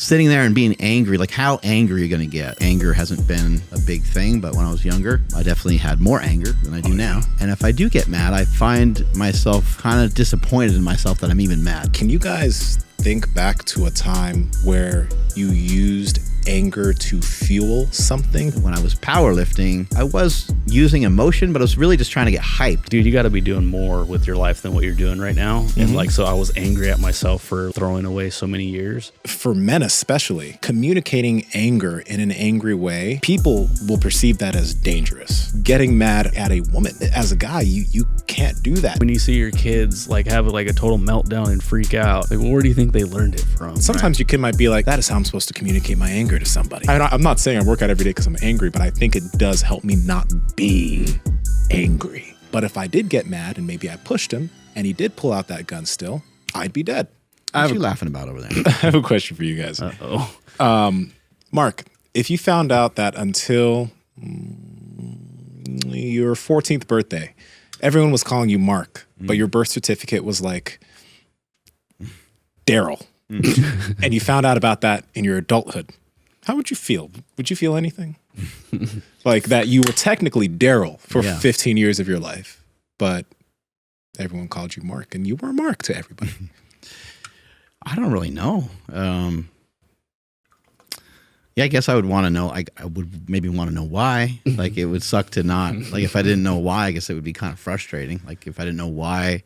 sitting there and being angry, like how angry are you going to get? Anger hasn't been a big thing, but when I was younger, I definitely had more anger than I do now. And if I do get mad, I find myself kind of disappointed in myself that I'm even mad. Can you guys think back to a time where you used anger to fuel something? When I was powerlifting, I was using emotion, but I was really just trying to get hyped. Dude, you got to be doing more with your life than what you're doing right now. Mm-hmm. And like, so I was angry at myself for throwing away so many years. For men especially, communicating anger in an angry way, people will perceive that as dangerous. Getting mad at a woman, as a guy, you can't do that. When you see your kids like have like a total meltdown and freak out, like where do you think they learned it from? Sometimes your kid might be like, that is how I'm supposed to communicate my anger to somebody. I'm not saying I work out every day because I'm angry, but I think it does help me not be angry. But if I did get mad and maybe I pushed him and he did pull out that gun still, I'd be dead. What are you laughing about over there? I have a question for you guys. Mark, if you found out that until your 14th birthday, everyone was calling you Mark, but your birth certificate was like Daryl, and you found out about that in your adulthood, how would you feel? Would you feel anything? Like that you were technically Daryl for 15 years of your life, but everyone called you Mark and you were Mark to everybody. I don't really know. Yeah, I guess I would want to know. I would maybe want to know why. Like, it would suck to not. Like, if I didn't know why, I guess it would be kind of frustrating. Like, if I didn't know why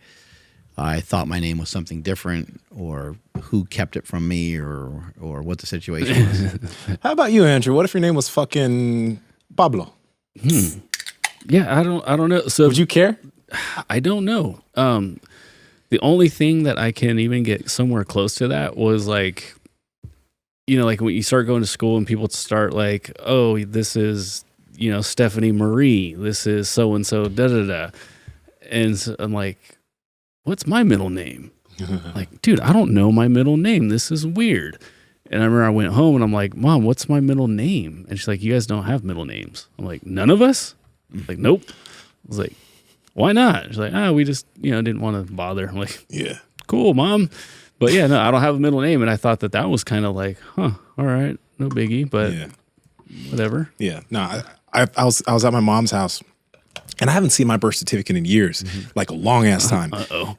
I thought my name was something different, or who kept it from me, or what the situation was. How about you, Andrew? What if your name was fucking Pablo? Yeah, I don't know. So would you care? I don't know. The only thing that I can even get somewhere close to that was like, you know, like when you start going to school and people start like, oh, this is, you know, Stephanie Marie, this is so-and-so, da-da-da. And so I'm like, what's my middle name? Like, dude, I don't know my middle name. This is weird. And I remember I went home and I'm like, Mom, what's my middle name? And she's like, you guys don't have middle names. I'm like, none of us? Like, nope. I was like, why not? She's like, we just, you know, didn't want to bother. I'm like, yeah, cool, Mom. But yeah, no, I don't have a middle name. And I thought that was kind of like, all right, no biggie, but whatever. Yeah, no, I was at my mom's house. And I haven't seen my birth certificate in years, like a long ass time.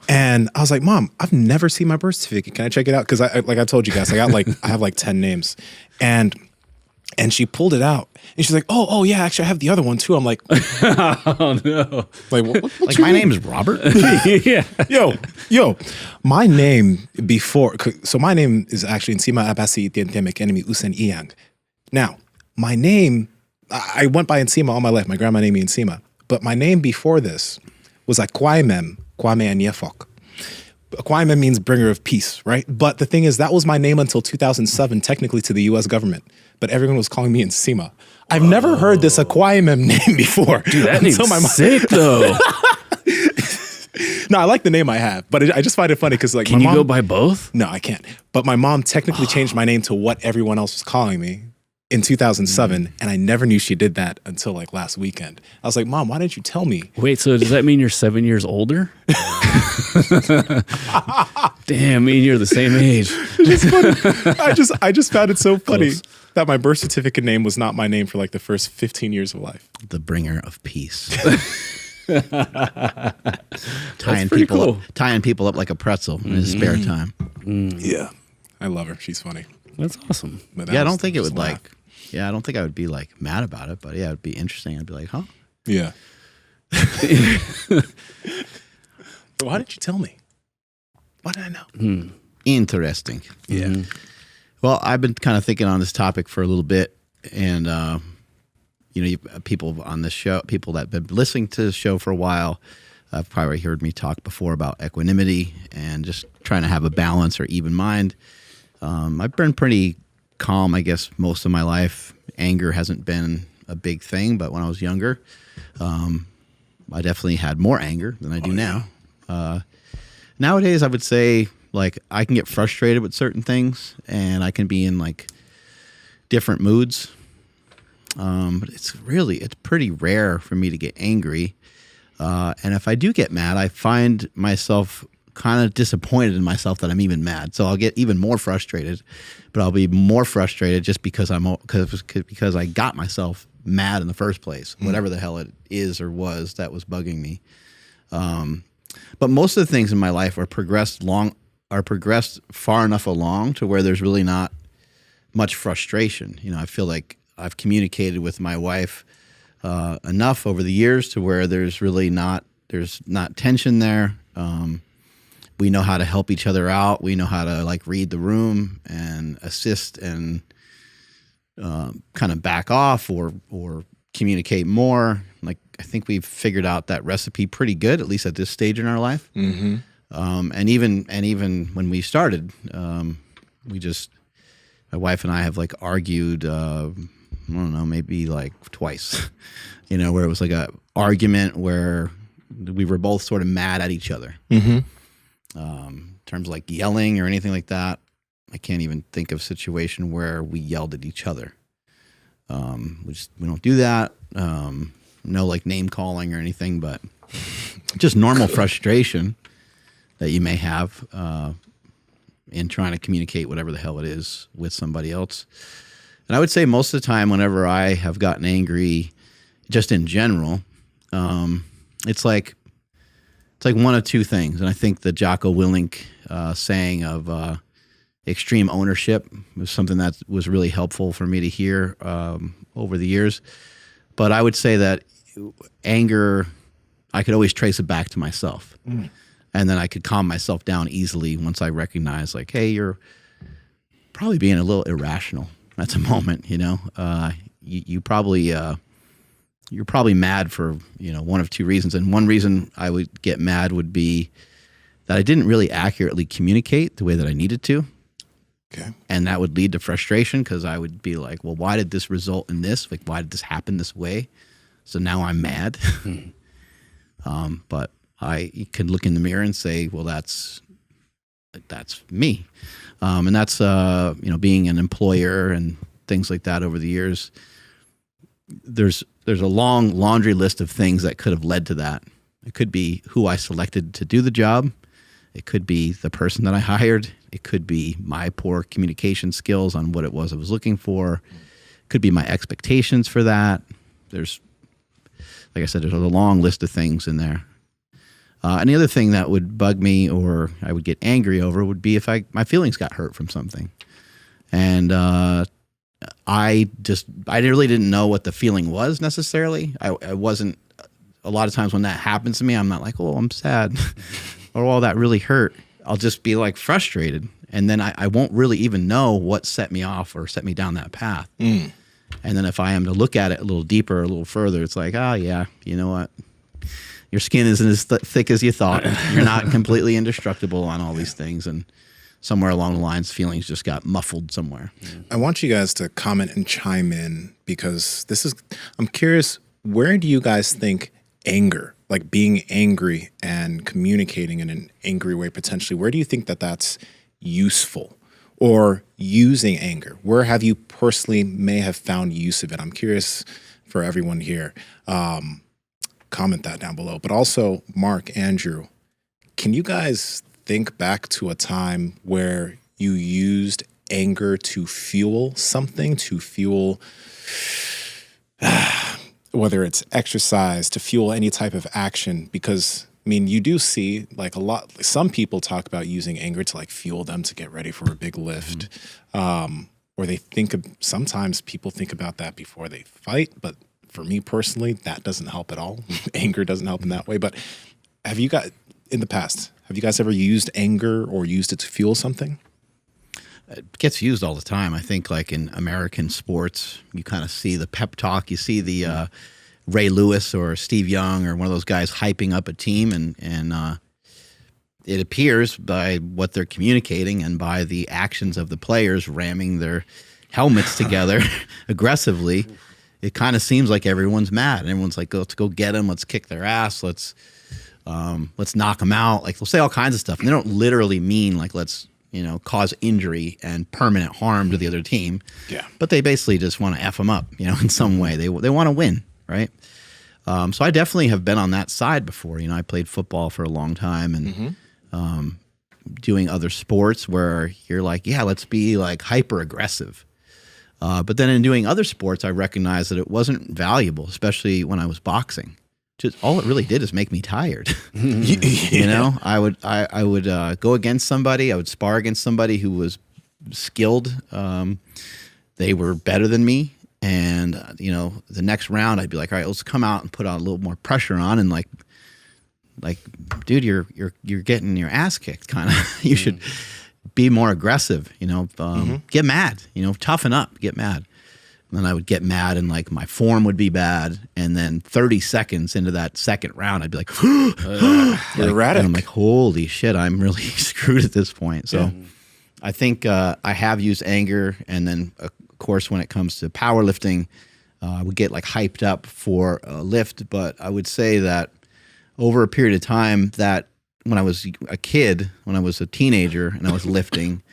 And I was like, Mom, I've never seen my birth certificate. Can I check it out? Because like I told you guys, I have like 10 names. And she pulled it out. And she's like, oh yeah, actually I have the other one too. I'm like, oh no. Like, what's like my name is Robert? Yeah. Yo, my name before, so my name is actually Nsima Inyang. Now, my name, I went by Nsima all my life. My grandma named me Nsima. But my name before this was like Kwame Anyefok. Kwame means bringer of peace, right? But the thing is, that was my name until 2007, technically to the U.S. government. But everyone was calling me Nsima. I've never heard this Kwame name before. Dude, that name's sick, though. No, I like the name I have, but I just find it funny because like, can you go by both? No, I can't. But my mom technically changed my name to what everyone else was calling me in 2007, and I never knew she did that until like last weekend. I was like, Mom, why didn't you tell me? Wait, so does that mean you're 7 years older? Damn, me and you're the same age. I just found it so funny that my birth certificate name was not my name for like the first 15 years of life. The bringer of peace. tying people up like a pretzel in his spare time. Yeah, I love her. She's funny. That's awesome. Yeah, I don't think it would like. Yeah, I don't think I would be like mad about it, but yeah, it'd be interesting. I'd be like, huh? Yeah. But why didn't you tell me? Why did I know? Interesting. Yeah. Well, I've been kind of thinking on this topic for a little bit, and you know, people on this show, people that have been listening to the show for a while, have probably heard me talk before about equanimity and just trying to have a balance or even mind. I've been pretty calm, I guess, most of my life. Anger hasn't been a big thing, but when I was younger, I definitely had more anger than I do now. Nowadays, I would say, like, I can get frustrated with certain things, and I can be in, like, different moods. But it's pretty rare for me to get angry. And if I do get mad, I find myself kind of disappointed in myself that I'm even mad. So I'll get even more frustrated, but I'll be more frustrated just because because I got myself mad in the first place, whatever the hell it is or was that was bugging me. But most of the things in my life are progressed far enough along to where there's really not much frustration. You know, I feel like I've communicated with my wife enough over the years to where there's not tension there. We know how to help each other out. We know how to like read the room and assist and kind of back off or communicate more. Like I think we've figured out that recipe pretty good, at least at this stage in our life. Mm-hmm. And even when we started, my wife and I have like argued, I don't know, maybe like twice, you know, where it was like a argument where we were both sort of mad at each other. Mm-hmm. In terms of like yelling or anything like that, I can't even think of a situation where we yelled at each other. We don't do that. No like name calling or anything, but just normal frustration that you may have in trying to communicate whatever the hell it is with somebody else. And I would say most of the time whenever I have gotten angry, just in general, it's like one of two things. And I think the Jocko Willink saying of extreme ownership was something that was really helpful for me to hear over the years. But I would say that anger, I could always trace it back to myself. And then I could calm myself down easily once I recognize like, hey, you're probably being a little irrational at the moment, you know? You're probably mad for, you know, one of two reasons. And one reason I would get mad would be that I didn't really accurately communicate the way that I needed to. Okay. And that would lead to frustration because I would be like, well, why did this result in this? Like, why did this happen this way? So now I'm mad. But I could look in the mirror and say, well, that's me. And that's, you know, being an employer and things like that over the years. There's a long laundry list of things that could have led to that. It could be who I selected to do the job. It could be the person that I hired. It could be my poor communication skills on what it was I was looking for. It could be my expectations for that. There's, like I said, there's a long list of things in there. And the other thing that would bug me or I would get angry over would be if my feelings got hurt from something. And I really didn't know what the feeling was necessarily. I wasn't, a lot of times when that happens to me, I'm not like, oh, I'm sad or, oh, that really hurt. I'll just be like frustrated. And then I won't really even know what set me off or set me down that path. And then if I am to look at it a little deeper, a little further, it's like, oh yeah, you know what? Your skin isn't as thick as you thought. You're not completely indestructible on all these things. And somewhere along the lines, feelings just got muffled somewhere. I want you guys to comment and chime in because I'm curious, where do you guys think anger, like being angry and communicating in an angry way potentially, where do you think that that's useful? Or using anger, where have you personally may have found use of it? I'm curious for everyone here. Comment that down below. But also, Mark, Andrew, can you guys think back to a time where you used anger to fuel something, to fuel whether it's exercise, to fuel any type of action? Because I mean, you do see like some people talk about using anger to like fuel them to get ready for a big lift. Or sometimes people think about that before they fight, but for me personally, that doesn't help at all. Anger doesn't help in that way. But have you guys ever used anger or used it to fuel something? It gets used all the time. I think like in American sports, you kind of see the pep talk. You see the Ray Lewis or Steve Young or one of those guys hyping up a team. And it appears by what they're communicating and by the actions of the players ramming their helmets together aggressively, it kind of seems like everyone's mad. Everyone's like, let's go get them. Let's kick their ass. Let's knock them out. Like they'll say all kinds of stuff. And they don't literally mean like, let's, cause injury and permanent harm to the other team. Yeah. But they basically just want to F them up, in some way. They want to win, right? So I definitely have been on that side before. I played football for a long time and doing other sports where you're like, yeah, let's be like hyper aggressive. But then in doing other sports, I recognized that it wasn't valuable, especially when I was boxing. Just all it really did is make me tired. You know, I would go against somebody. I would spar against somebody who was skilled. They were better than me. And, you know, the next round I'd be like, all right, let's come out and put on a little more pressure on. And like, dude, you're getting your ass kicked kind of. You should be more aggressive, you know, get mad, you know, toughen up, get mad. And then I would get mad and like my form would be bad. And then 30 seconds into that second round, I'd be like, you're erratic. And I'm like, holy shit, I'm really screwed at this point. So I think I have used anger. And then of course, when it comes to powerlifting, I would get like hyped up for a lift. But I would say that over a period of time that when I was a kid, when I was a teenager and I was lifting,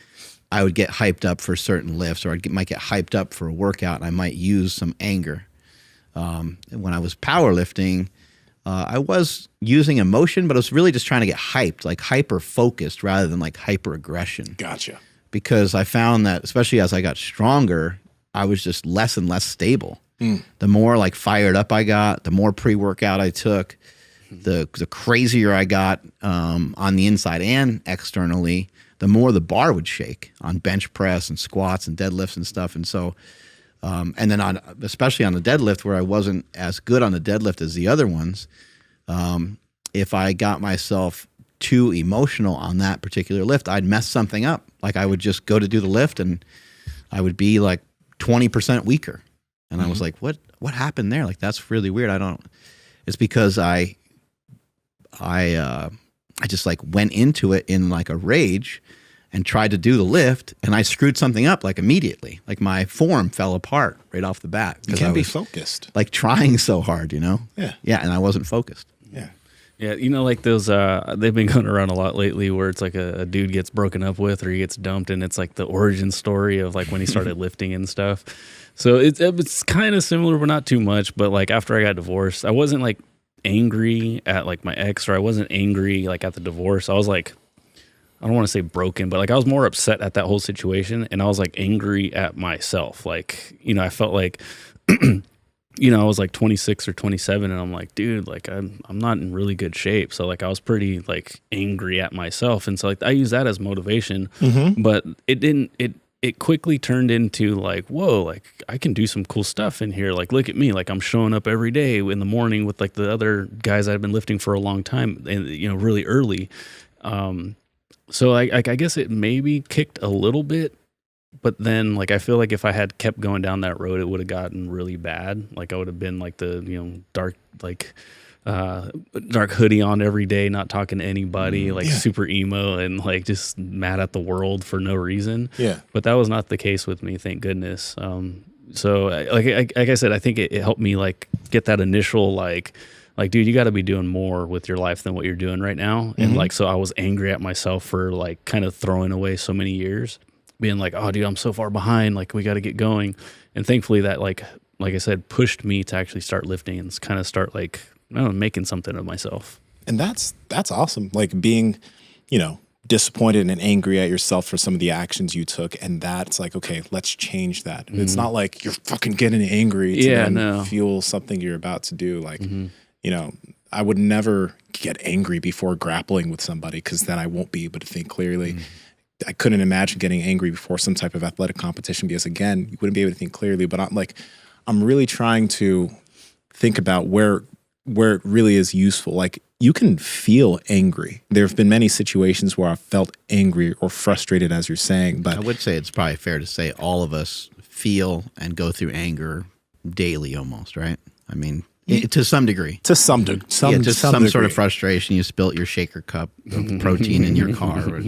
I would get hyped up for certain lifts, or might get hyped up for a workout, and I might use some anger. When I was powerlifting, I was using emotion, but I was really just trying to get hyped, like hyper focused rather than like hyper aggression. Gotcha. Because I found that, especially as I got stronger, I was just less and less stable. The more like fired up I got, the more pre-workout I took, the crazier I got on the inside and externally, the more the bar would shake on bench press and squats and deadlifts and stuff. And so, and then especially on the deadlift where I wasn't as good on the deadlift as the other ones, if I got myself too emotional on that particular lift, I'd mess something up. Like I would just go to do the lift and I would be like 20% weaker. And I was like, what happened there? Like, that's really weird. It's because I just like went into it in like a rage and tried to do the lift, and I screwed something up like immediately. Like my form fell apart right off the bat. You can't be focused. Like trying so hard, you know? Yeah. Yeah, and I wasn't focused. Yeah. Yeah, you know, like those, they've been going around a lot lately where it's like a dude gets broken up with or he gets dumped, and it's like the origin story of like when he started lifting and stuff. So it's kind of similar, but not too much. But like after I got divorced, I wasn't like angry at like my ex, or I wasn't angry like at the divorce. I was like, I don't want to say broken, but like I was more upset at that whole situation, and I was like angry at myself. Like, you know, I felt like, you know, I was like 26 or 27, and I'm like, dude, like I'm not in really good shape. So like I was pretty like angry at myself, and so like I use that as motivation. But it quickly turned into like, whoa, like I can do some cool stuff in here. Like, look at me, like I'm showing up every day in the morning with like the other guys I've been lifting for a long time, and you know, really early. So I guess it maybe kicked a little bit. But then, like, I feel like if I had kept going down that road, it would have gotten really bad. Like, I would have been like the, you know, dark hoodie on every day, not talking to anybody, like super emo and like just mad at the world for no reason. Yeah. But that was not the case with me, thank goodness. So like I said, I think it helped me like get that initial like, dude, you got to be doing more with your life than what you're doing right now. And like, so I was angry at myself for like kind of throwing away so many years, being like, oh dude, I'm so far behind. Like we got to get going. And thankfully that like I said, pushed me to actually start lifting and kind of start like, I don't know, making something of myself. And that's awesome. Like being, you know, disappointed and angry at yourself for some of the actions you took. And that's like, okay, let's change that. It's not like you're fucking getting angry to fuel something you're about to do. Like, you know, I would never get angry before grappling with somebody because then I won't be able to think clearly. I couldn't imagine getting angry before some type of athletic competition because, again, you wouldn't be able to think clearly. But I'm really trying to think about where it really is useful. Like, you can feel angry. There have been many situations where I've felt angry or frustrated, as you're saying. But I would say it's probably fair to say all of us feel and go through anger daily almost, right? I mean, to some degree. To some degree. Some sort of frustration. You spilt your shaker cup of protein in your car. Or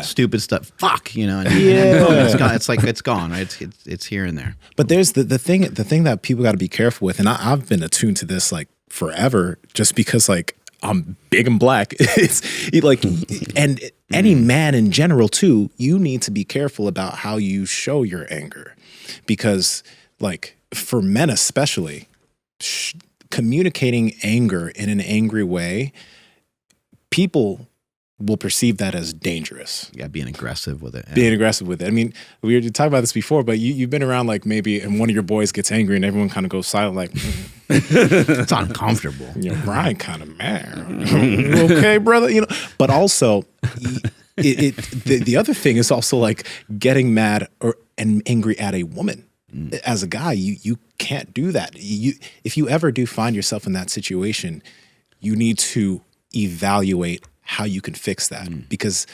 stupid stuff. Fuck, you know. It's like it's gone. Right? It's here and there. But there's the thing that people got to be careful with, and I've been attuned to this like forever, just because like I'm big and black. It's like, and any man in general too, you need to be careful about how you show your anger, because like for men especially, communicating anger in an angry way, people will perceive that as dangerous. Yeah, being aggressive with it. Yeah. Being aggressive with it. I mean, we were talking about this before, but you've been around like maybe, and one of your boys gets angry and everyone kind of goes silent, like, It's uncomfortable. Brian kind of mad. Okay, brother. But also, the other thing is also like getting mad and angry at a woman. As a guy, you can't do that. If you ever do find yourself in that situation, you need to evaluate how you can fix that. Because,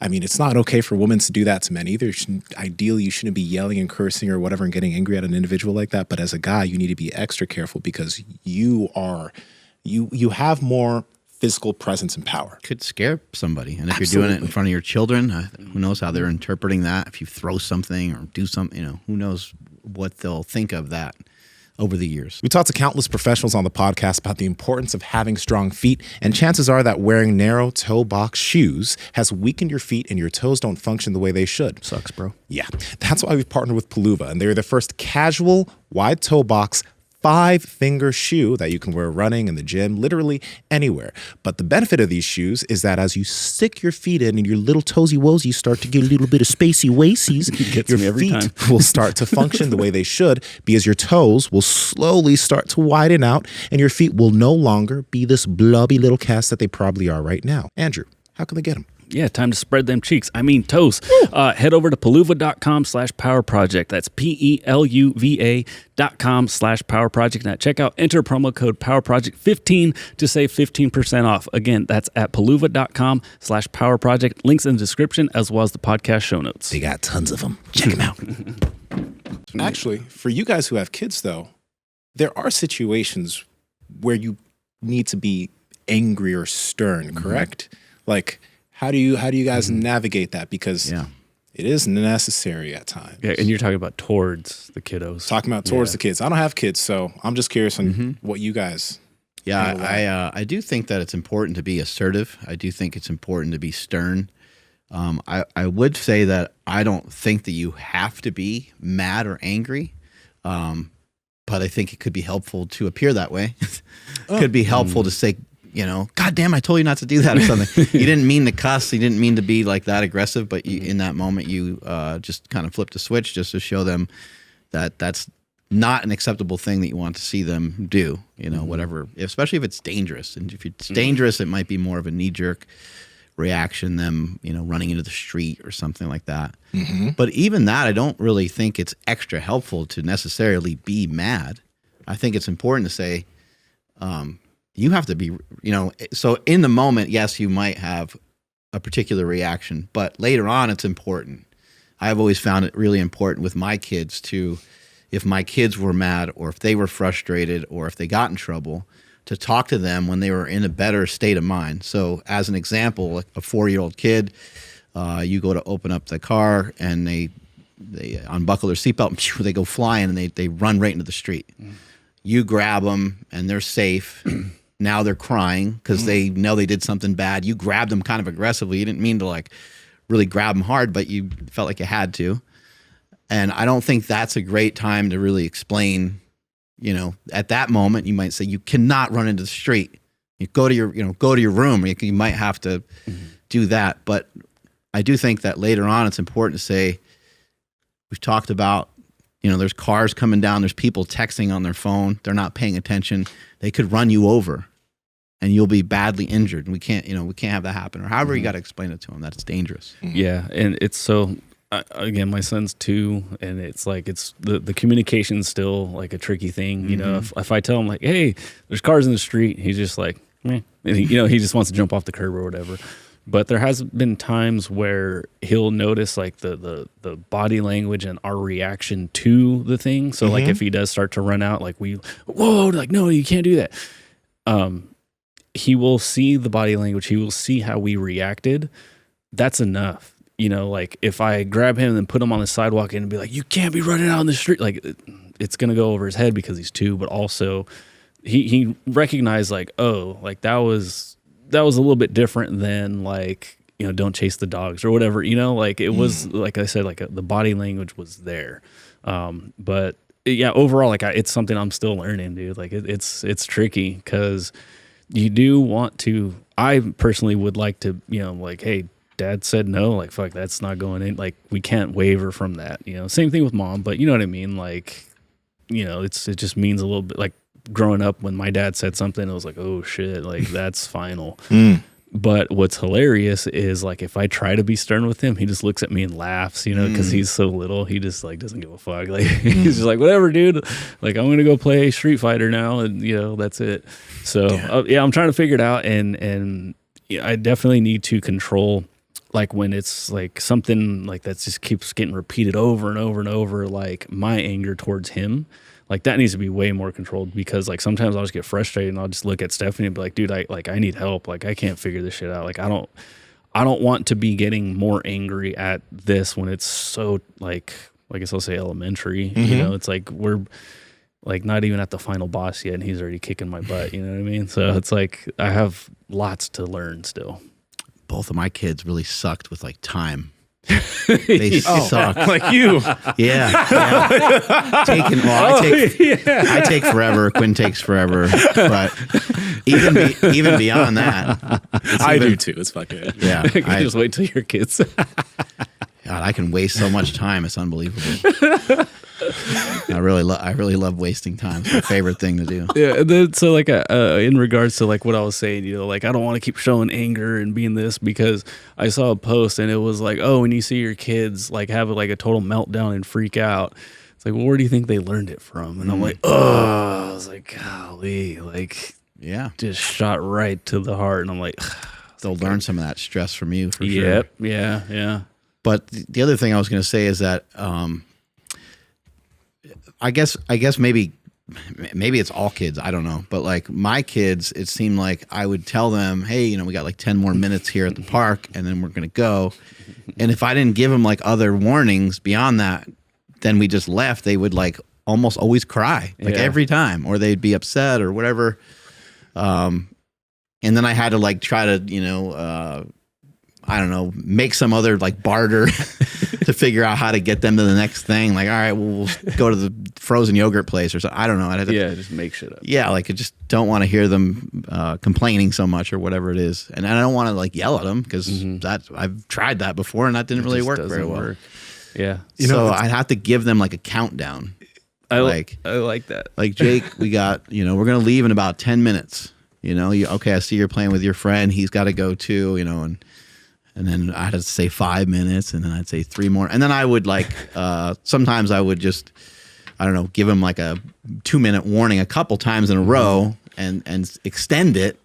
I mean, it's not okay for women to do that to men either. Ideally, you shouldn't be yelling and cursing or whatever and getting angry at an individual like that. But as a guy, you need to be extra careful because you have more physical presence and power. Could scare somebody. And if Absolutely. you're doing it in front of your children, who knows how they're interpreting that. If you throw something or do something, who knows what they'll think of that over the years. We talked to countless professionals on the podcast about the importance of having strong feet, and chances are that wearing narrow toe box shoes has weakened your feet and your toes don't function the way they should. Sucks, bro. Yeah, that's why we've partnered with Paluva, and they're the first casual wide toe box 5-finger shoe that you can wear running in the gym, literally anywhere. But the benefit of these shoes is that as you stick your feet in and your little toesy woesy start to get a little bit of spacey waisies, your feet will start to function the way they should because your toes will slowly start to widen out and your feet will no longer be this blobby little cast that they probably are right now. Andrew, how can they get them? Yeah, time to spread them cheeks. I mean toes. Head over to paluva.com/power project. That's PELUVA.com/power project. And at checkout, enter promo code power project 15 to save 15% off. Again, that's at paluva.com/power project. Links in the description as well as the podcast show notes. They got tons of them. Check them out. Actually, for you guys who have kids, though, there are situations where you need to be angry or stern, correct? Like, how do you guys navigate that? Because it is necessary at times. Yeah, and you're talking about towards the kiddos. Talking about towards the kids. I don't have kids, so I'm just curious on what you guys. Yeah, I do think that it's important to be assertive. I do think it's important to be stern. I would say that I don't think that you have to be mad or angry, but I think it could be helpful to appear that way. Could be helpful to say, God damn, I told you not to do that or something. You didn't mean to cuss. You didn't mean to be like that aggressive, but in that moment you just kind of flipped a switch just to show them that that's not an acceptable thing that you want to see them do, whatever, especially if it's dangerous. And if it's dangerous, it might be more of a knee-jerk reaction, them, running into the street or something like that. But even that, I don't really think it's extra helpful to necessarily be mad. I think it's important to say, you have to be, so in the moment, yes, you might have a particular reaction, but later on, it's important. I've always found it really important with my kids to, if my kids were mad or if they were frustrated or if they got in trouble, to talk to them when they were in a better state of mind. So as an example, like a 4-year-old kid, you go to open up the car and they unbuckle their seatbelt, they go flying and they run right into the street. You grab them and they're safe. Now they're crying because they know they did something bad. You grabbed them kind of aggressively. You didn't mean to really grab them hard, but you felt like you had to. And I don't think that's a great time to really explain, at that moment you might say you cannot run into the street. You go to your room. You might have to do that. But I do think that later on it's important to say, we've talked about, there's cars coming down, there's people texting on their phone, they're not paying attention. They could run you over and you'll be badly injured. And we can't have that happen. Or however you got to explain it to them that it's dangerous. Yeah. And it's so, again, my son's 2 and it's like, it's the communication's still like a tricky thing. If I tell him like, hey, there's cars in the street, he's just like, meh. And he just wants to jump off the curb or whatever. But there has been times where he'll notice like the body language and our reaction to the thing. So like if he does start to run out, like whoa, like, no, you can't do that. He will see the body language. He will see how we reacted. That's enough. Like if I grab him and put him on the sidewalk and be like, you can't be running out on the street. Like it's going to go over his head because he's 2, but also he recognized like, oh, like that was a little bit different than like, don't chase the dogs or whatever, like it was, like I said, like the body language was there. But yeah, overall, like it's something I'm still learning, dude. Like it's tricky because you do want to, I personally would like to, you know, like, hey, dad said no, like, fuck, that's not going in. Like, we can't waver from that, you know. Same thing with mom, but you know what I mean? Like, you know, it just means a little bit, like growing up when my dad said something, it was like, oh shit, like that's final. But what's hilarious is like if I try to be stern with him, he just looks at me and laughs, you know, because he's so little. He just like doesn't give a fuck. Like he's just like, whatever, dude. Like I'm gonna go play Street Fighter now, and you know that's it. So yeah, I'm trying to figure it out, and yeah, I definitely need to control. Like when it's like something like that just keeps getting repeated over and over and over, like my anger towards him. Like that needs to be way more controlled because like sometimes I'll just get frustrated and I'll just look at Stephanie and be like, dude, I need help. Like I can't figure this shit out. Like I don't want to be getting more angry at this when it's so like I guess I'll say elementary, you know, it's like we're like not even at the final boss yet and he's already kicking my butt. You know what I mean? So it's like, I have lots to learn still. Both of my kids really sucked with like time. They suck like you. Yeah. I take forever. Quinn takes forever. But even beyond that, I do too. It's fucking yeah. I just wait till your kids. God, I can waste so much time. It's unbelievable. I really love wasting time. It's my favorite thing to do. Yeah. And then, so like in regards to like what I was saying, you know, like I don't want to keep showing anger and being this because I saw a post and it was like, oh, when you see your kids like have like a total meltdown and freak out, it's like, well, where do you think they learned it from? And I'm like, oh, I was like, golly, like, yeah, just shot right to the heart. And I'm like, they'll learn some of that stress from you for sure. Yep. Yeah. But the other thing I was going to say is that I guess maybe it's all kids. I don't know. But like my kids, it seemed like I would tell them, hey, you know, we got like 10 more minutes here at the park and then we're going to go. And if I didn't give them like other warnings beyond that, then we just left. They would like almost always cry like every time, or they'd be upset or whatever. And then I had to like try to, you know, I don't know, make some other like barter to figure out how to get them to the next thing. Like, all right, we'll go to the frozen yogurt place or something. I don't know. I'd have to, just make shit up. Yeah, like I just don't want to hear them complaining so much or whatever it is. And I don't want to like yell at them because I've tried that before and that didn't really work very well. Yeah. So I'd have to give them like a countdown. I like that. Like, Jake, we got, you know, we're going to leave in about 10 minutes. You know, okay, I see you're playing with your friend. He's got to go too, you know, and then I'd have to say 5 minutes, and then I'd say 3 more. And then I would like, sometimes I would just, I don't know, give them like a 2-minute warning a couple times in a row and extend it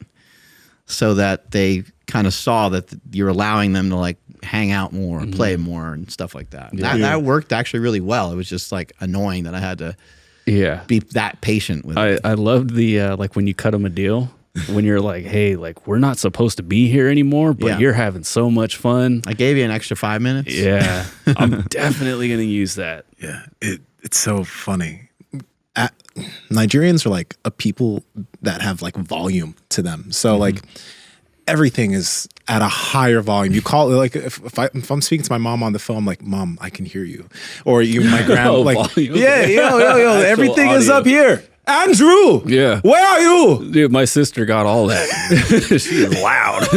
so that they kind of saw that you're allowing them to like hang out more and play more and stuff like that. That worked actually really well. It was just like annoying that I had to be that patient with it. I loved the, like when you cut them a deal. When you're like, hey, like we're not supposed to be here anymore, but you're having so much fun. I gave you an extra 5 minutes. Yeah, I'm definitely going to use that. Yeah, it's so funny. Nigerians are like a people that have like volume to them. So like everything is at a higher volume. You call it like if I'm speaking to my mom on the phone, I'm like, Mom, I can hear you. Or you, my grandma, like, yeah, yo, everything is up here. Andrew, yeah, where are you? Dude, my sister got all that. She is loud.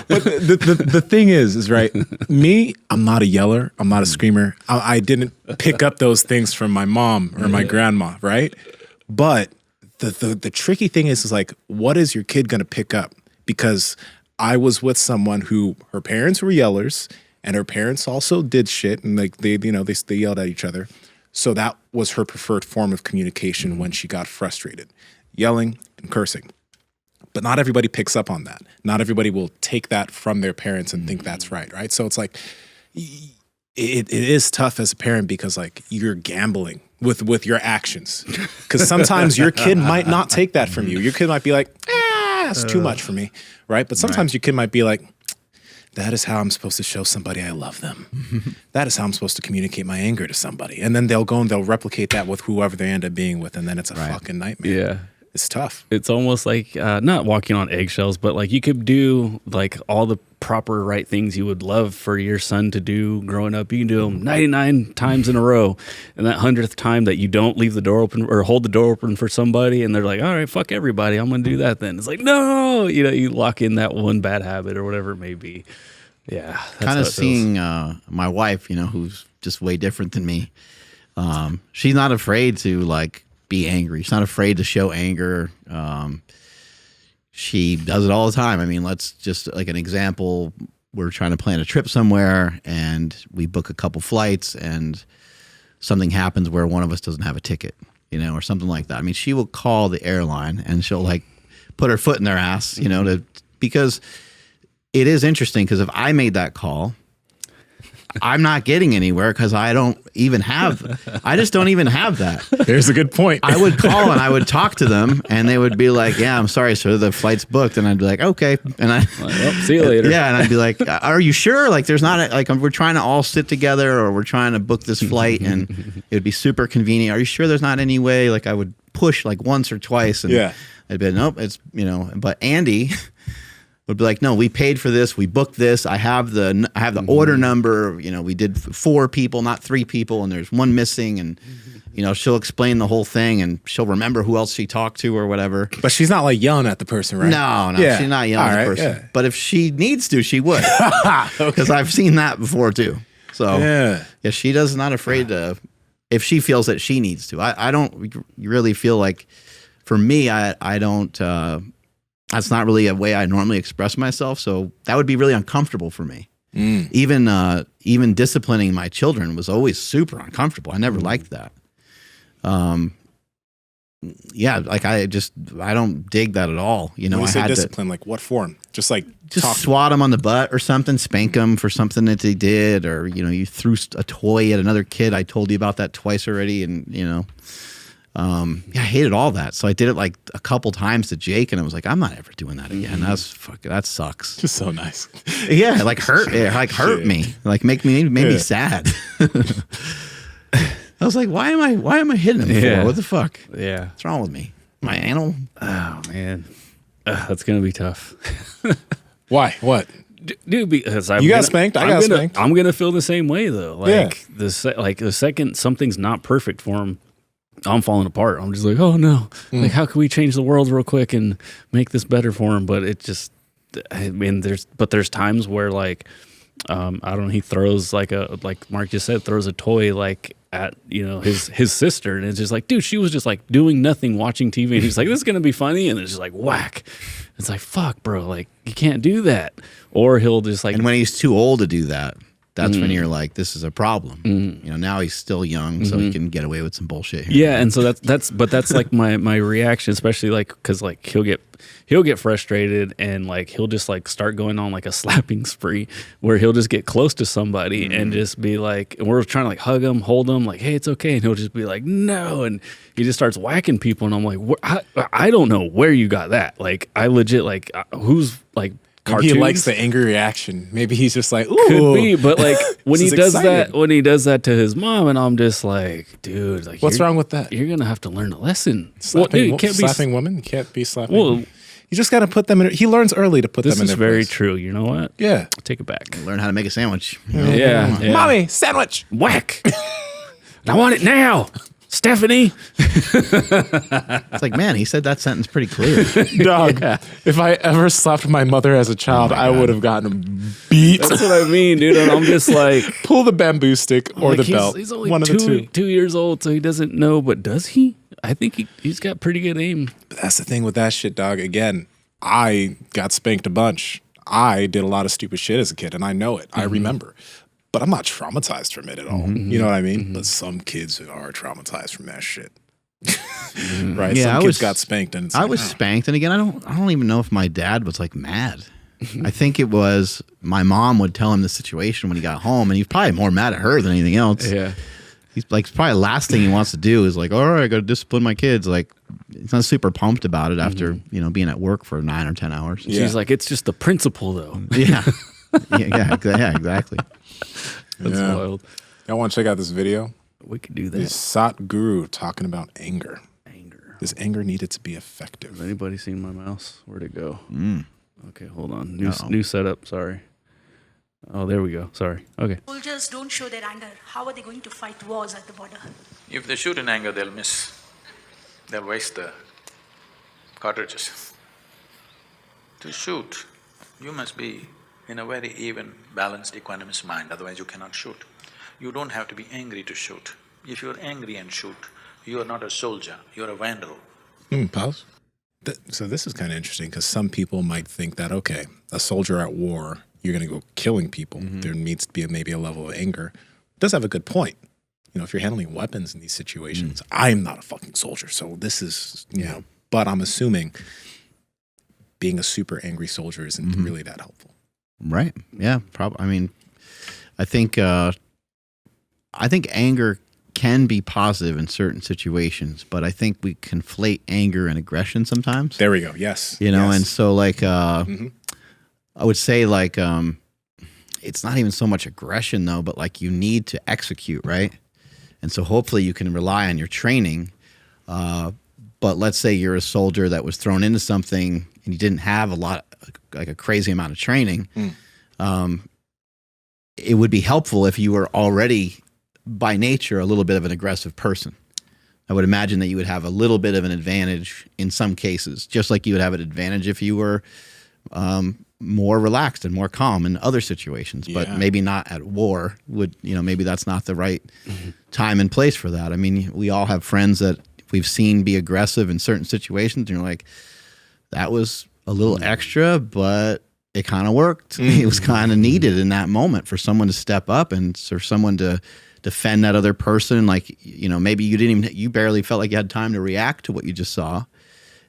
But the thing is right, me, I'm not a yeller. I'm not a screamer. I didn't pick up those things from my mom or my grandma, right? But the tricky thing is like, what is your kid going to pick up? Because I was with someone who, her parents were yellers and her parents also did shit. And like they yelled at each other. So that was her preferred form of communication when she got frustrated, yelling and cursing. But not everybody picks up on that. Not everybody will take that from their parents and think that's right? So it's like, it is tough as a parent because like you're gambling with your actions. Because sometimes your kid might not take that from you. Your kid might be like, that's too much for me, right? But sometimes your kid might be like, that is how I'm supposed to show somebody I love them. That is how I'm supposed to communicate my anger to somebody. And then they'll go and they'll replicate that with whoever they end up being with. And then it's a fucking nightmare. Yeah. It's tough. It's almost like not walking on eggshells, but like you could do like all the proper right things you would love for your son to do growing up. You can do them 99 times in a row, and that 100th time that you don't leave the door open or hold the door open for somebody, and they're like, all right, fuck everybody, I'm gonna do that then. It's like, no, you know, you lock in that one bad habit or whatever it may be. Yeah, kind of seeing my wife, you know, who's just way different than me. She's not afraid to like be angry. She's not afraid to show anger. She does it all the time. I mean, let's just like an example. We're trying to plan a trip somewhere and we book a couple flights and something happens where one of us doesn't have a ticket, you know, or something like that. I mean, she will call the airline and she'll like put her foot in their ass, you know, because it is interesting because if I made that call, I'm not getting anywhere because I just don't even have that. There's a good point. I would call and I would talk to them and they would be like, yeah, I'm sorry, sir, the flight's booked. And I'd be like, okay. And Like, well, see you later. Yeah. And I'd be like, are you sure? Like there's not like, we're trying to all sit together or we're trying to book this flight and it would be super convenient. Are you sure there's not any way? Like I would push like once or twice and I'd be like, nope, it's, you know, but Andy would be like, no, we paid for this. We booked this. I have the order number. You know, we did 4 people, not 3 people, and there's one missing. And you know, she'll explain the whole thing, and she'll remember who else she talked to or whatever. But she's not like yelling at the person, right? No, she's not yelling at the person. Yeah. But if she needs to, she would, because I've seen that before too. So yeah, she does not afraid to. If she feels that she needs to, I don't really feel like. For me, I don't. That's not really a way I normally express myself, so that would be really uncomfortable for me. Even disciplining my children was always super uncomfortable. I never liked that. Yeah, like I don't dig that at all. You know, when you I say had discipline, like what form? Just swat them on the butt or something, spank them for something that they did, or you know, you threw a toy at another kid. I told you about that twice already, and you know. I hated all that. So I did it like a couple times to Jake, and I was like, I'm not ever doing that again. That sucks. Just so nice. Yeah, it hurt me. Like made me sad. I was like, why am I hitting him for? What the fuck? Yeah. What's wrong with me? My anal? Oh man. That's gonna be tough. Why? What? Dude, because you got spanked. I got spanked. I'm gonna feel the same way though. Like the second something's not perfect for him, I'm falling apart. I'm just like, oh no, like how can we change the world real quick and make this better for him? But it just, I mean, there's times where like, I don't know, he throws like Mark just said, throws a toy like at, you know, his sister, and it's just like, dude, she was just like doing nothing, watching TV, and he's like, this is gonna be funny, and it's just like whack. It's like, fuck, bro, like you can't do that. Or he'll just like, and when he's too old to do that, that's when you're like, this is a problem. You know, now he's still young, so he can get away with some bullshit here. Yeah, and so that's like my reaction, especially like because like he'll get frustrated and like he'll just like start going on like a slapping spree where he'll just get close to somebody and just be like, and we're trying to like hug him, hold him, like, hey, it's okay, and he'll just be like, no, and he just starts whacking people, and I'm like, I don't know where you got that. Like, I legit like who's like. Cartoons? He likes the angry reaction. Maybe he's just like, ooh. Could be, but like when he does exciting. when he does that to his mom, and I'm just like, dude, like, what's wrong with that? You're gonna have to learn a lesson. Slapping, you can't slapping women. You can't be slapping. Well, you just got to put them in. He learns early to put them in. This is their very place. true. You know what? Yeah, take it back. Learn how to make a sandwich. Yeah. Mommy, sandwich. Whack. I want it now. Stephanie. It's like, man, he said that sentence pretty clear. Dog, if I ever slapped my mother as a child, I would have gotten beat. That's what I mean, dude. And I'm just like, pull the bamboo stick or the belt. He's only one of the two. 2 years old, so he doesn't know. But does he? I think he's got pretty good aim. But that's the thing with that shit, dog. Again, I got spanked a bunch. I did a lot of stupid shit as a kid, and I know it. I remember. But I'm not traumatized from it at all. You know what I mean? But some kids are traumatized from that shit. Right? Yeah, some kids got spanked, and it's I was spanked, and again, I don't even know if my dad was like mad. I think it was my mom would tell him the situation when he got home, and he's probably more mad at her than anything else. Yeah. He's like, probably the last thing he wants to do is like, all right, I got to discipline my kids. Like, he's not super pumped about it after, you know, being at work for 9 or 10 hours. Yeah. She's like, it's just the principle, though. Yeah. yeah, exactly. That's wild. Y'all want to check out this video? We could do that. This Sat Guru talking about anger. This anger needed to be effective. Has anybody seen my mouse? Where'd it go? Mm. Okay, hold on. New setup. Sorry. Oh, there we go. Sorry. Okay. Soldiers don't show their anger. How are they going to fight wars at the border? If they shoot in anger, they'll miss. They'll waste the cartridges. To shoot, you must be in a very even, balanced, equanimous mind, otherwise you cannot shoot. You don't have to be angry to shoot. If you're angry and shoot, you are not a soldier, you're a vandal. Pause. So this is kind of interesting because some people might think that, okay, a soldier at war, you're going to go killing people. There needs to be maybe a level of anger. Does have a good point. You know, if you're handling weapons in these situations, I'm not a fucking soldier, so this is, you know, but I'm assuming being a super angry soldier isn't really that helpful. Right. Yeah. Probably. I mean, I think anger can be positive in certain situations, but I think we conflate anger and aggression sometimes. There we go. Yes. You know, yes. and so like, I would say like, it's not even so much aggression though, but like you need to execute, right? And so hopefully you can rely on your training. But let's say you're a soldier that was thrown into something and you didn't have a crazy amount of training. It would be helpful if you were already by nature a little bit of an aggressive person. I would imagine that you would have a little bit of an advantage in some cases, just like you would have an advantage if you were more relaxed and more calm in other situations, but maybe not at war. Maybe that's not the right time and place for that. I mean, we all have friends that we've seen be aggressive in certain situations, and you're like, that was a little extra, but it kind of worked. It was kind of needed in that moment for someone to step up and for someone to defend that other person. Like, you know, maybe you barely felt like you had time to react to what you just saw.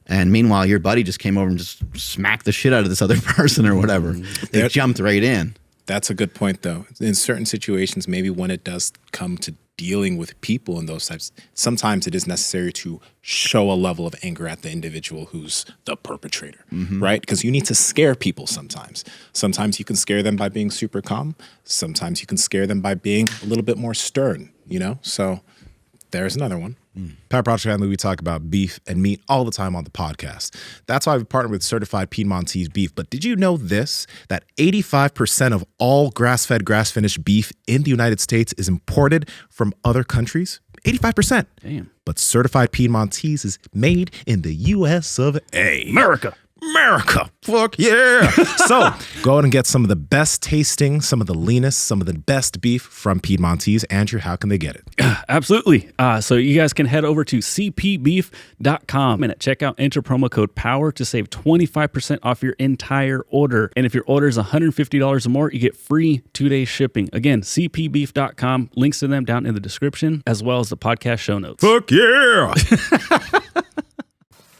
And meanwhile, your buddy just came over and just smacked the shit out of this other person or whatever. They jumped right in. That's a good point, though. In certain situations, maybe when it does come to dealing with people in those types, sometimes it is necessary to show a level of anger at the individual who's the perpetrator, right? Because you need to scare people sometimes. Sometimes you can scare them by being super calm. Sometimes you can scare them by being a little bit more stern, you know? So there's another one. Power Project Family, we talk about beef and meat all the time on the podcast. That's why we partnered with Certified Piedmontese Beef. But did you know this? That 85% of all grass-fed, grass-finished beef in the United States is imported from other countries? 85%. Damn. But Certified Piedmontese is made in the U.S. of A. America. Fuck yeah. So go out and get some of the best tasting, some of the leanest, some of the best beef from Piedmontese. Andrew, how can they get it? Absolutely. So you guys can head over to cpbeef.com and at checkout, enter promo code POWER to save 25% off your entire order. And if your order is $150 or more, you get free 2-day shipping. Again, cpbeef.com. Links to them down in the description, as well as the podcast show notes. Fuck yeah.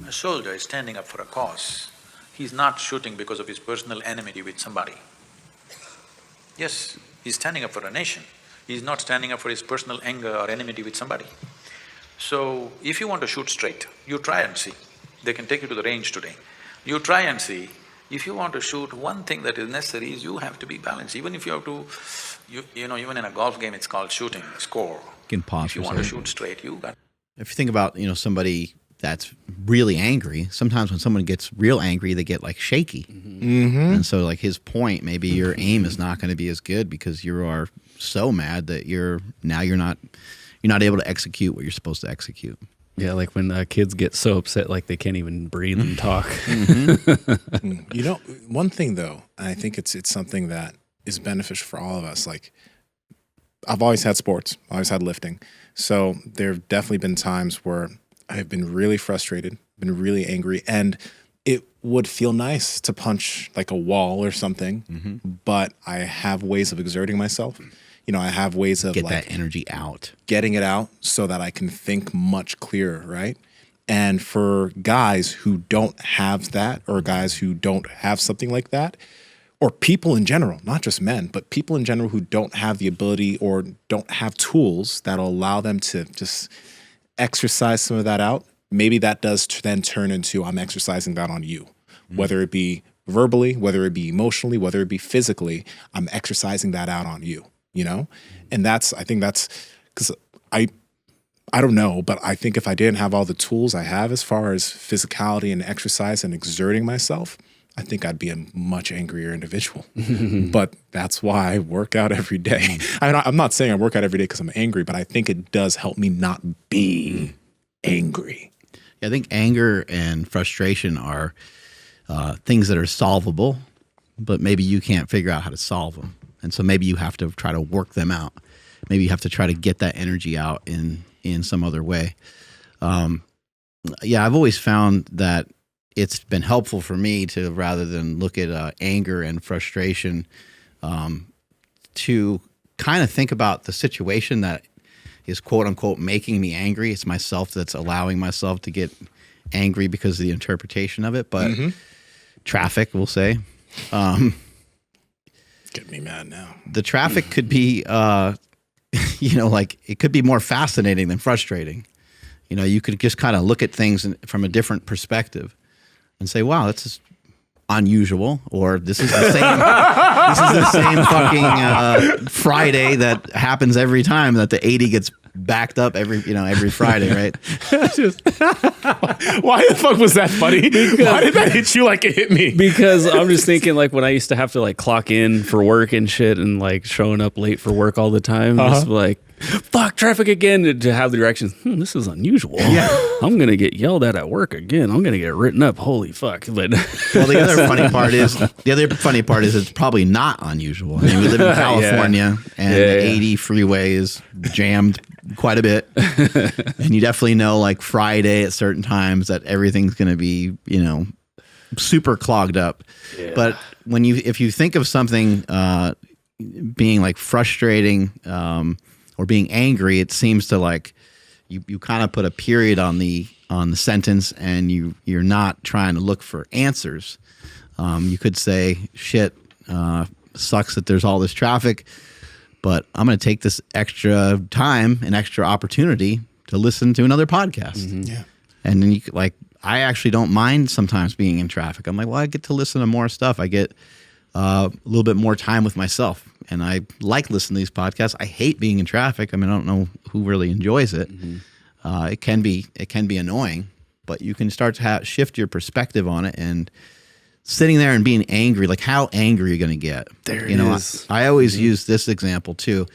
A soldier is standing up for a cause. He's not shooting because of his personal enmity with somebody. Yes, he's standing up for a nation. He's not standing up for his personal anger or enmity with somebody. So, if you want to shoot straight, you try and see. They can take you to the range today. You try and see. If you want to shoot, one thing that is necessary is you have to be balanced. Even if you have to… You know, even in a golf game, it's called shooting, score. You can pause If you want to shoot straight, you got… If you think about, you know, somebody that's really angry, sometimes when someone gets real angry, they get like shaky. And so like his point, maybe your aim is not going to be as good because you are so mad that you're not able to execute what you're supposed to execute. Yeah, like when kids get so upset like they can't even breathe and talk. You know, one thing though, and I think it's something that is beneficial for all of us. Like, I've always had sports, always had lifting. So there have definitely been times where I've been really frustrated, been really angry, and it would feel nice to punch like a wall or something, but I have ways of exerting myself. You know, I have ways of Get like that energy out. getting it out so that I can think much clearer, right? And for guys who don't have that, or guys who don't have something like that, or people in general, not just men, but people in general who don't have the ability or don't have tools that'll allow them to just exercise some of that out, maybe that does then turn into I'm exercising that on you. Whether it be verbally, whether it be emotionally, whether it be physically, I'm exercising that out on you, you know? And I think that's because I don't know, but I think if I didn't have all the tools I have as far as physicality and exercise and exerting myself, I think I'd be a much angrier individual. But that's why I work out every day. I'm not saying I work out every day because I'm angry, but I think it does help me not be angry. I think anger and frustration are things that are solvable, but maybe you can't figure out how to solve them. And so maybe you have to try to work them out. Maybe you have to try to get that energy out in some other way. I've always found that it's been helpful for me to, rather than look at anger and frustration, to kind of think about the situation that is quote unquote making me angry. It's myself that's allowing myself to get angry because of the interpretation of it. But traffic, we'll say. Get me mad now. The traffic could be, like it could be more fascinating than frustrating. You could just kind of look at things from a different perspective and say, wow, that's just unusual, or this is the same fucking Friday that happens every time that the 80 gets backed up every Friday, right? Why the fuck was that funny? Why did that hit you like it hit me? Because I'm just thinking, like, when I used to have to like clock in for work and shit and like showing up late for work all the time, just like, fuck, traffic again, to have the directions. This is unusual. Yeah. I'm going to get yelled at work again. I'm going to get written up. Holy fuck. But well, the other funny part is it's probably not unusual. I mean, we live in California and the 80 freeway is jammed quite a bit. And you definitely know, like, Friday at certain times that everything's going to be, super clogged up. Yeah. But if you think of something being like frustrating, or being angry, it seems to like you kind of put a period on the sentence, and you're not trying to look for answers. You could say, shit, sucks that there's all this traffic, but I'm going to take this extra time and extra opportunity to listen to another podcast. Yeah. And then I actually don't mind sometimes being in traffic. I'm like, well, I get to listen to more stuff. I get a little bit more time with myself. And I like listening to these podcasts. I hate being in traffic. I mean, I don't know who really enjoys it. It can be annoying, but you can start to shift your perspective on it. And sitting there and being angry, like, how angry are you going to get? There it is. I always use this example too.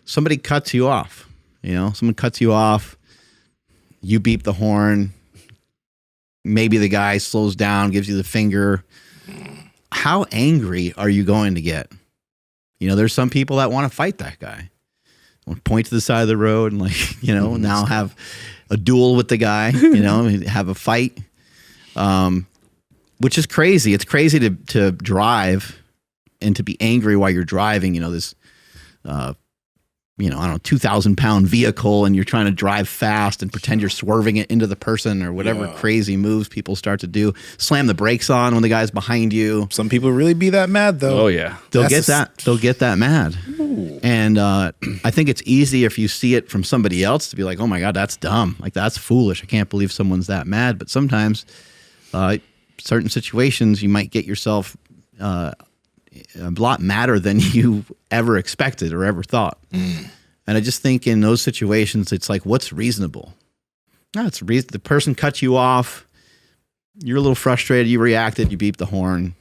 Somebody cuts you off. Someone cuts you off. You beep the horn. Maybe the guy slows down, gives you the finger. How angry are you going to get? There's some people that want to fight that guy. Want to point to the side of the road and now have a duel with the guy, have a fight, which is crazy. It's crazy to drive and to be angry while you're driving, this, 2,000-pound vehicle, and you're trying to drive fast and pretend you're swerving it into the person or whatever crazy moves people start to do. Slam the brakes on when the guy's behind you. Some people really be that mad though. Oh yeah. They'll get that mad. Ooh. And I think it's easy if you see it from somebody else to be like, oh my God, that's dumb. Like, that's foolish. I can't believe someone's that mad. But sometimes certain situations you might get yourself a lot madder than you ever expected or ever thought. And I just think in those situations, it's like, what's reasonable? No, it's the person cuts you off. You're a little frustrated. You reacted. You beeped the horn.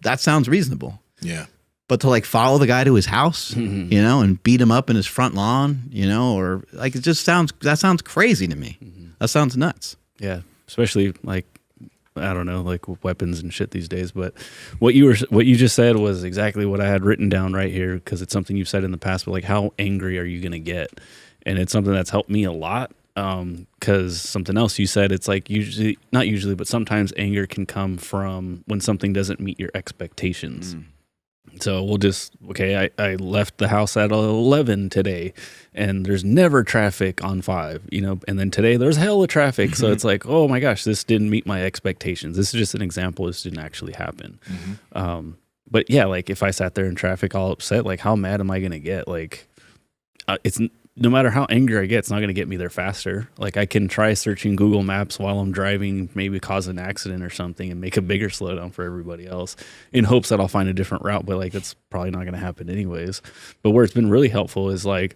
That sounds reasonable. Yeah. But to like follow the guy to his house, and beat him up in his front lawn, or like, that sounds crazy to me. That sounds nuts. Yeah. Especially like, I don't know, like weapons and shit these days. But what you just said was exactly what I had written down right here, because it's something you've said in the past. But like, how angry are you going to get? And it's something that's helped me a lot. Because something else you said, it's like not usually, but sometimes anger can come from when something doesn't meet your expectations. So I left the house at 11 today, and there's never traffic on 5, and then today there's hella traffic. So it's like, oh my gosh, this didn't meet my expectations. This is just an example. This didn't actually happen. But yeah, like if I sat there in traffic all upset, like how mad am I going to get? Like it's no matter how angry I get, it's not going to get me there faster. Like I can try searching Google Maps while I'm driving, maybe cause an accident or something and make a bigger slowdown for everybody else in hopes that I'll find a different route. But like, that's probably not going to happen anyways. But where it's been really helpful is like,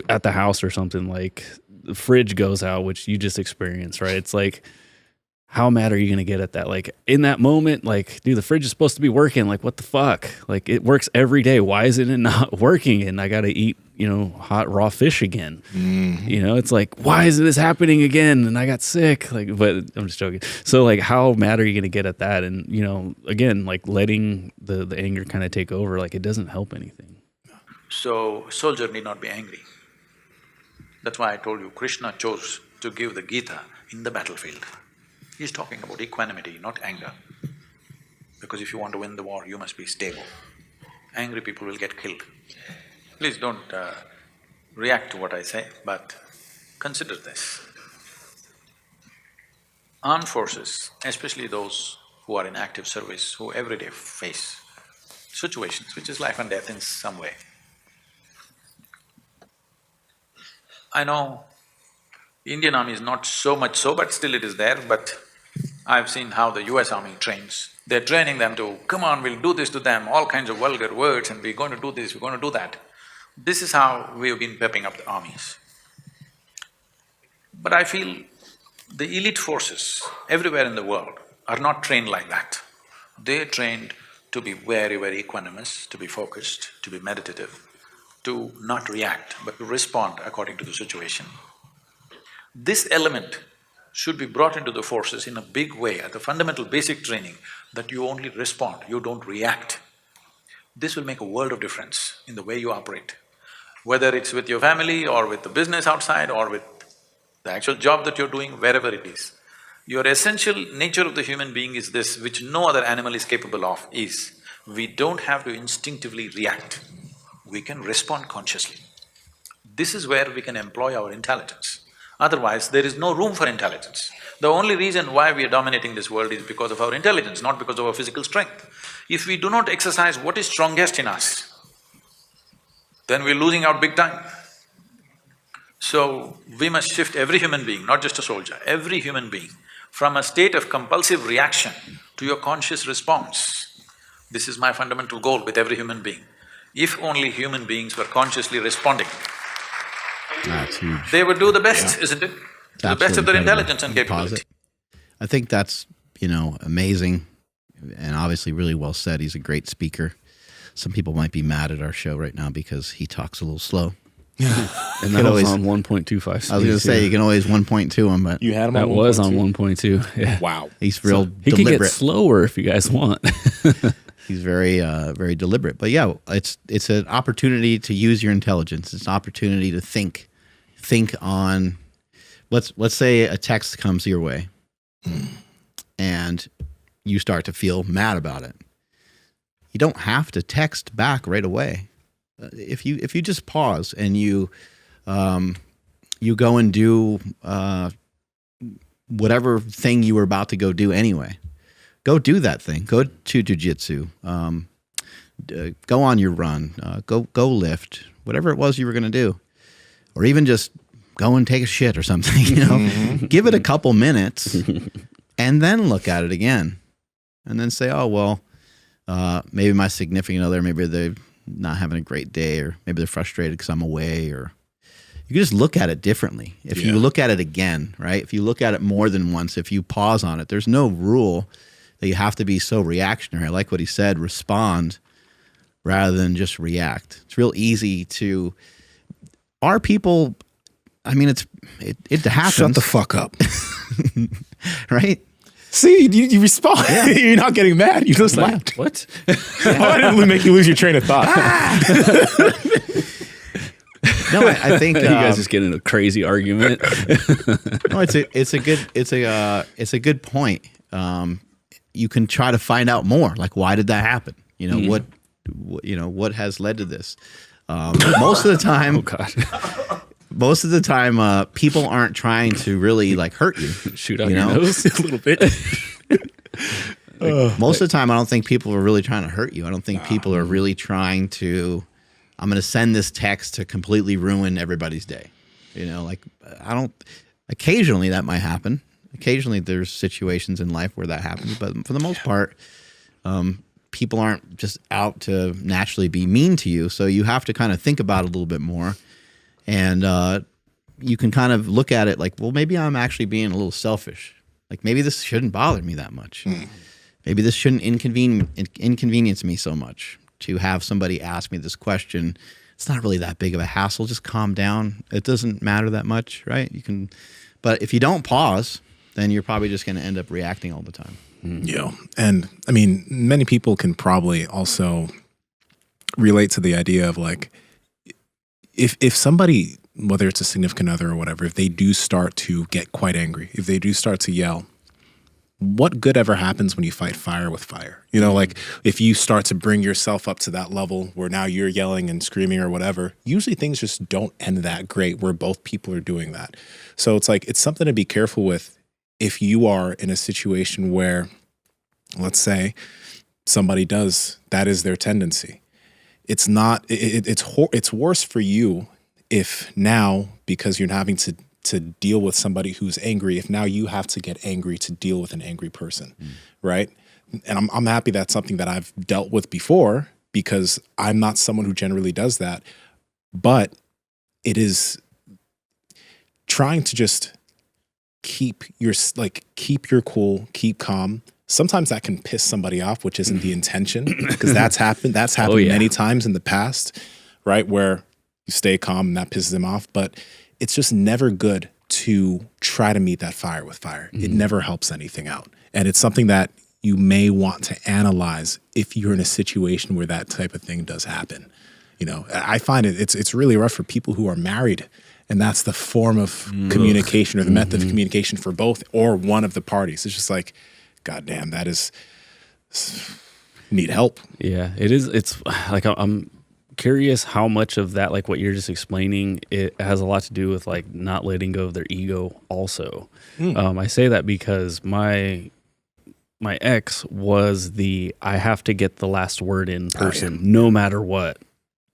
at the house or something, like the fridge goes out, which you just experienced, right? It's like, how mad are you going to get at that? Like in that moment, like, dude, the fridge is supposed to be working. Like, what the fuck? Like, it works every day. Why isn't it not working? And I got to eat, hot raw fish again. It's like, why is this happening again? And I got sick. Like, but I'm just joking. So like, how mad are you going to get at that? And, again, like letting the anger kind of take over, like it doesn't help anything. So, soldier need not be angry. That's why I told you Krishna chose to give the Gita in the battlefield. He's talking about equanimity, not anger. Because if you want to win the war, you must be stable. Angry people will get killed. Please don't react to what I say, but consider this. Armed forces, especially those who are in active service, who every day face situations which is life and death in some way. I know Indian Army is not so much so, but still it is there, but I've seen how the US Army trains. They're training them to, come on, we'll do this to them, all kinds of vulgar words, and we're going to do this, we're going to do that. This is how we've been pepping up the armies. But I feel the elite forces everywhere in the world are not trained like that. They're trained to be very, very equanimous, to be focused, to be meditative, to not react, but to respond according to the situation. This element should be brought into the forces in a big way at the fundamental basic training, that you only respond, you don't react. This will make a world of difference in the way you operate. Whether it's with your family or with the business outside or with the actual job that you're doing, wherever it is. Your essential nature of the human being is this, which no other animal is capable of, is we don't have to instinctively react, we can respond consciously. This is where we can employ our intelligence. Otherwise, there is no room for intelligence. The only reason why we are dominating this world is because of our intelligence, not because of our physical strength. If we do not exercise what is strongest in us, then we're losing out big time. So, we must shift every human being, not just a soldier, every human being, from a state of compulsive reaction to your conscious response. This is my fundamental goal with every human being. If only human beings were consciously responding, That's huge. they would do the best, isn't it? The best of their intelligence and capability. I think that's, amazing and obviously really well said. He's a great speaker. Some people might be mad at our show right now because he talks a little slow. And that was on 1.25. I was going to say, you can always 1.2 him, but You had him That on was 1.2? on 1.2. Yeah. Wow. he's real He can get deliberate. slower if you guys want. He's very, very deliberate. But yeah, it's an opportunity to use your intelligence. It's an opportunity to think on. Let's say a text comes your way, and you start to feel mad about it. You don't have to text back right away. If you just pause and you go and do whatever thing you were about to go do anyway. Go do that thing. Go to jujitsu. Go on your run. Go lift. Whatever it was you were going to do, or even just go and take a shit or something. Give it a couple minutes, and then look at it again, and then say, "Oh well, maybe my significant other, maybe they're not having a great day, or maybe they're frustrated because I'm away." Or you can just look at it differently. If you look at it again, right? If you look at it more than once, if you pause on it, there's no rule that you have to be so reactionary. I like what he said, respond rather than just react. It's real easy to, our people, I mean, it happens. Shut the fuck up. Right? See, you respond. You're not getting mad. You just laughed. What? I didn't make you lose your train of thought. No, I think You guys just get in a crazy argument. no, it's a good point. You can try to find out more. Like, why did that happen? What has led to this? Most of the time, Oh God. most of the time, people aren't trying to really like hurt you. Shoot out You your know? nose a little bit. Most of the time, I don't think people are really trying to hurt you. I don't think people are really trying to, I'm going to send this text to completely ruin everybody's day. Occasionally that might happen. Occasionally there's situations in life where that happens. But for the most part, people aren't just out to naturally be mean to you. So you have to kind of think about it a little bit more And you can kind of look at it like, well, maybe I'm actually being a little selfish. Like maybe this shouldn't bother me that much. Maybe this shouldn't inconvenience me so much to have somebody ask me this question. It's not really that big of a hassle. Just calm down. It doesn't matter that much, right? But if you don't pause, then you're probably just going to end up reacting all the time. Yeah. And I mean, many people can probably also relate to the idea of like, if somebody, whether it's a significant other or whatever, if they do start to get quite angry, if they do start to yell, what good ever happens when you fight fire with fire? You know, like if you start to bring yourself up to that level where now you're yelling and screaming or whatever, usually things just don't end that great where both people are doing that. So it's like, it's something to be careful with if you are in a situation where, let's say, somebody does, that is their tendency. It's not, it's worse for you if now, because you're having to deal with somebody who's angry, if now you have to get angry to deal with an angry person, right? And I'm happy that's something that I've dealt with before because I'm not someone who generally does that. But it is trying to just keep your cool, keep calm. Sometimes that can piss somebody off, which isn't the intention, because that's happened. That's happened many times in the past, right? Where you stay calm and that pisses them off. But it's just never good to try to meet that fire with fire. It never helps anything out. And it's something that you may want to analyze if you're in a situation where that type of thing does happen. You know, I find it's really rough for people who are married, and that's the form of communication or the method of communication for both or one of the parties. It's just like, goddamn, that is need help. Yeah, it is. It's like I'm curious how much of that, like what you're just explaining, it has a lot to do with like not letting go of their ego also. I say that because my ex was I have to get the last word in person no matter what.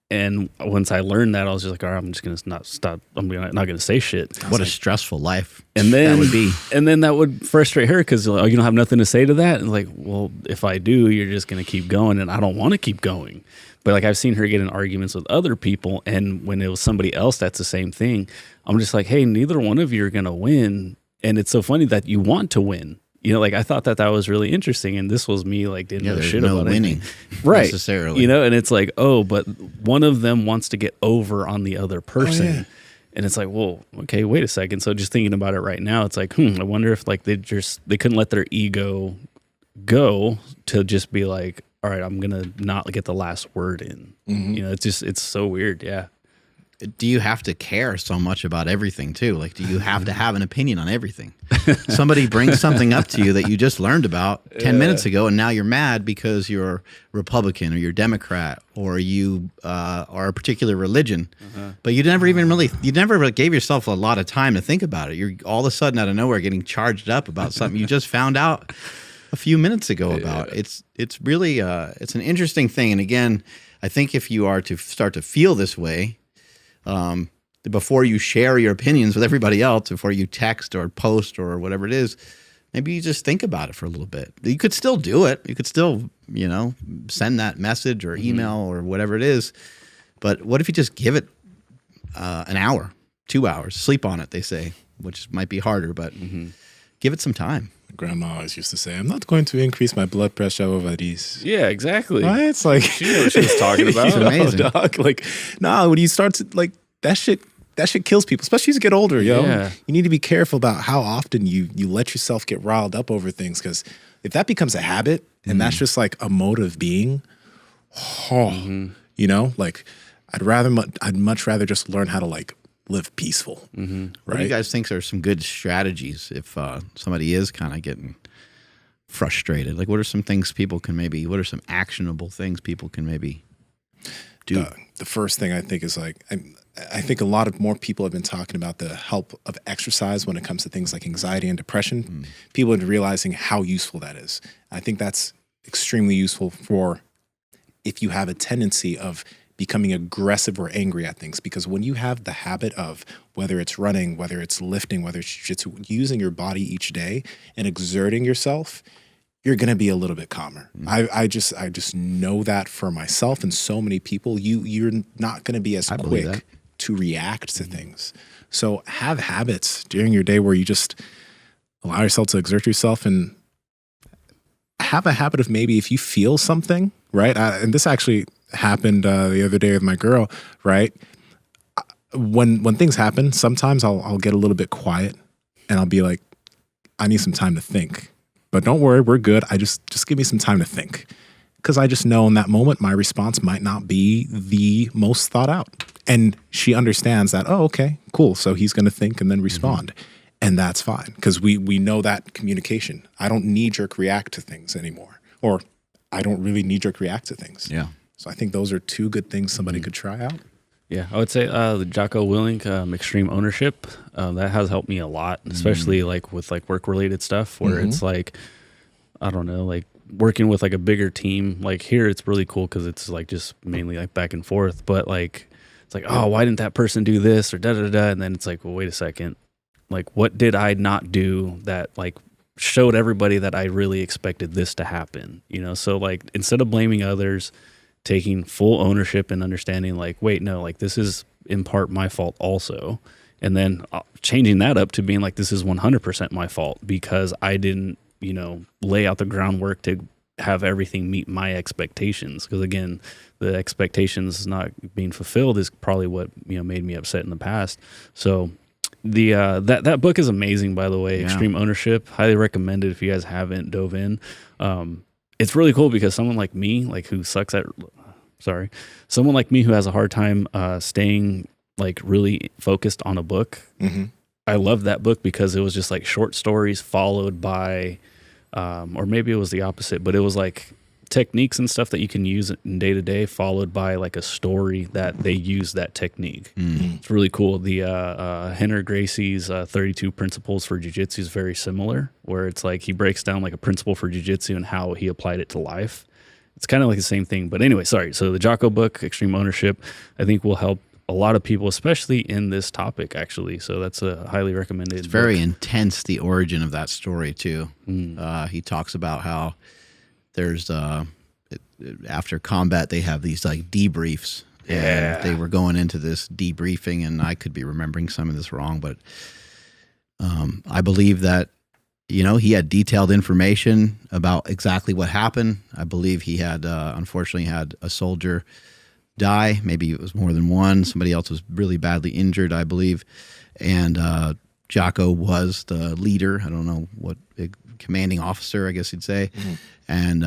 And once I learned that, I was just like, all right, I'm just going to not stop. I'm not going to say shit. What a stressful life and then, that would be. And then that would frustrate her because like, oh, you don't have nothing to say to that? And like, well, if I do, you're just going to keep going. And I don't want to keep going. But like I've seen her get in arguments with other people, and when it was somebody else that's the same thing, I'm just like, hey, neither one of you are gonna win. And it's so funny that you want to win. You know, like I thought that was really interesting, and this was me like didn't know shit about winning, right? Necessarily, you know. And it's like, oh, but one of them wants to get over on the other person, and it's like, well, okay, wait a second. So just thinking about it right now, it's like, I wonder if like they couldn't let their ego go to just be like, all right, I'm gonna not get the last word in. You know, it's so weird. Yeah. Do you have to care so much about everything too? Like, do you have to have an opinion on everything? Somebody brings something up to you that you just learned about 10 minutes ago, and now you're mad because you're Republican or you're Democrat or you are a particular religion, but you never gave yourself a lot of time to think about it. You're all of a sudden out of nowhere getting charged up about something you just found out a few minutes ago about. It's really it's an interesting thing. And again, I think if you are to start to feel this way, before you share your opinions with everybody else, before you text or post or whatever it is, maybe you just think about it for a little bit. You could still do it. You could still, you know, send that message or email or whatever it is. But what if you just give it an hour, 2 hours, sleep on it, they say, which might be harder, but give it some time. Grandma always used to say, I'm not going to increase my blood pressure over these. Yeah, exactly. Right? It's like, she knew what she was talking about. It's amazing. Oh, dog. Like, nah, when you start to, like, that shit kills people, especially as you get older, yo. Yeah. You need to be careful about how often you let yourself get riled up over things, because if that becomes a habit and that's just like a mode of being, you know, like, I'd much rather just learn how to, like, live peaceful. Right? What do you guys think are some good strategies if somebody is kind of getting frustrated? Like, what are some things what are some actionable things people can maybe do? The first thing I think is like, I think a lot of more people have been talking about the help of exercise when it comes to things like anxiety and depression. People are realizing how useful that is. I think that's extremely useful for if you have a tendency of becoming aggressive or angry at things, because when you have the habit of, whether it's running, whether it's lifting, whether it's jiu-jitsu, using your body each day and exerting yourself, you're going to be a little bit calmer. I just know that for myself and so many people, you're not going to be as quick to react to things. So have habits during your day where you just allow yourself to exert yourself, and have a habit of maybe if you feel something, right? And this actually happened the other day with my girl, right? When things happen, sometimes I'll get a little bit quiet and I'll be like, I need some time to think. But don't worry, we're good. I just give me some time to think. Because I just know in that moment, my response might not be the most thought out. And she understands that, oh, okay, cool. So he's going to think and then respond. And that's fine. Because we know that communication. I don't knee-jerk react to things anymore. Or I don't really knee-jerk react to things. Yeah. So I think those are two good things somebody could try out. Yeah, I would say the Jocko Willink Extreme Ownership, that has helped me a lot, especially like with like work-related stuff where it's like, I don't know, like working with like a bigger team. Like here it's really cool because it's like just mainly like back and forth, but like it's like, oh, why didn't that person do this or da-da-da, and then it's like, well, wait a second, like what did I not do that like showed everybody that I really expected this to happen, you know? So like instead of blaming others, taking full ownership and understanding like, wait, no, like this is in part my fault also. And then changing that up to being like, this is 100% my fault because I didn't, you know, lay out the groundwork to have everything meet my expectations. Because again, the expectations not being fulfilled is probably what, you know, made me upset in the past. So the that book is amazing, by the way. Extreme Ownership, highly recommended if you guys haven't dove in. It's really cool because someone like me, like who sucks at, someone like me who has a hard time staying like really focused on a book. I love that book because it was just like short stories followed by, or maybe it was the opposite, but it was like techniques and stuff that you can use in day to day, followed by like a story that they use that technique. It's really cool. The Henry Gracie's 32 Principles for Jiu-Jitsu is very similar, where it's like he breaks down like a principle for Jiu-Jitsu and how he applied it to life. It's kind of like the same thing. But anyway, sorry. So the Jocko book, Extreme Ownership, I think will help a lot of people, especially in this topic, actually. So that's a highly recommended. It's very intense, the origin of that story, too. He talks about how there's, after combat, they have these like debriefs. And they were going into this debriefing, and I could be remembering some of this wrong, but I believe that, you know, he had detailed information about exactly what happened. I believe he had, unfortunately, had a soldier die. Maybe it was more than one. Somebody else was really badly injured, I believe. And Jocko was the leader. I don't know what, commanding officer, I guess you'd say. And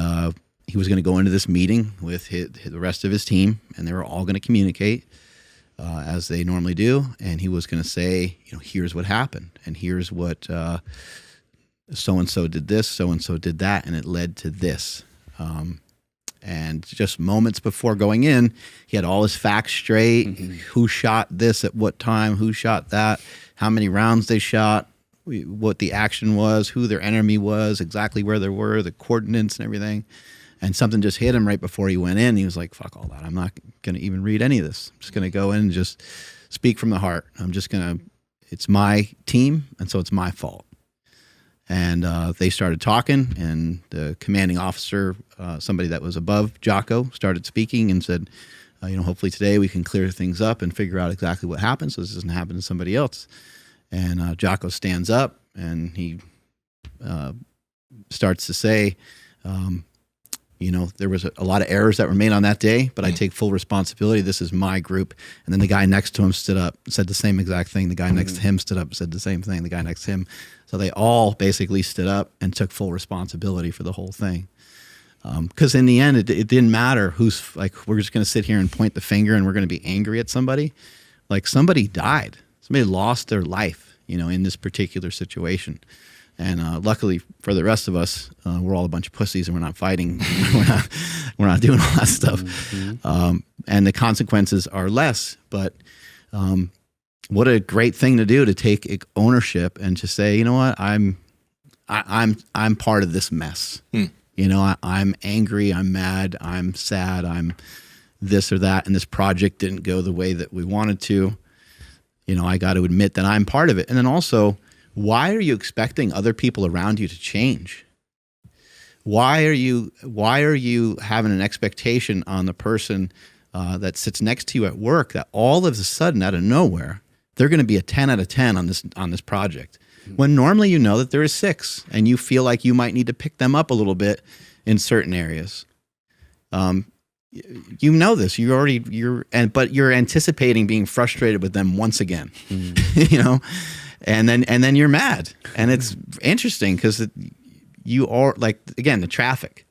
he was going to go into this meeting with the rest of his team, and they were all going to communicate as they normally do. And he was going to say, you know, here's what happened, and here's what so-and-so did this, so-and-so did that, and it led to this. And just moments before going in, he had all his facts straight, who shot this at what time, who shot that, how many rounds they shot, what the action was, who their enemy was, exactly where they were, the coordinates and everything. And something just hit him right before he went in. He was like, fuck all that. I'm not going to even read any of this. I'm just going to go in and just speak from the heart. I'm just going to, it's my team, and so it's my fault. And they started talking, and the commanding officer, somebody that was above Jocko, started speaking and said, you know, hopefully today we can clear things up and figure out exactly what happened so this doesn't happen to somebody else. And Jocko stands up, and he starts to say, you know, there was a lot of errors that were made on that day, but I take full responsibility. This is my group. And then the guy next to him stood up, said the same exact thing. The guy next to him stood up, said the same thing. The guy next to him. So they all basically stood up and took full responsibility for the whole thing. Because in the end, it didn't matter who's, like, we're just going to sit here and point the finger and we're going to be angry at somebody. Like, somebody died. Somebody lost their life, you know, in this particular situation. And luckily for the rest of us, we're all a bunch of pussies and we're not fighting. we're not doing all that stuff. And the consequences are less. But what a great thing to do, to take ownership and to say, you know what, I'm part of this mess. You know, I'm angry, I'm mad, I'm sad, I'm this or that, and this project didn't go the way that we wanted to. You know, I got to admit that I'm part of it. And then also, why are you expecting other people around you to change? Why are you having an expectation on the person that sits next to you at work, that all of a sudden, out of nowhere, they're going to be a 10 out of 10 on this project. When normally you know that there is 6, and you feel like you might need to pick them up a little bit in certain areas. You know this. But you're anticipating being frustrated with them once again. You know, and then you're mad, and it's interesting because you are like, again, the traffic.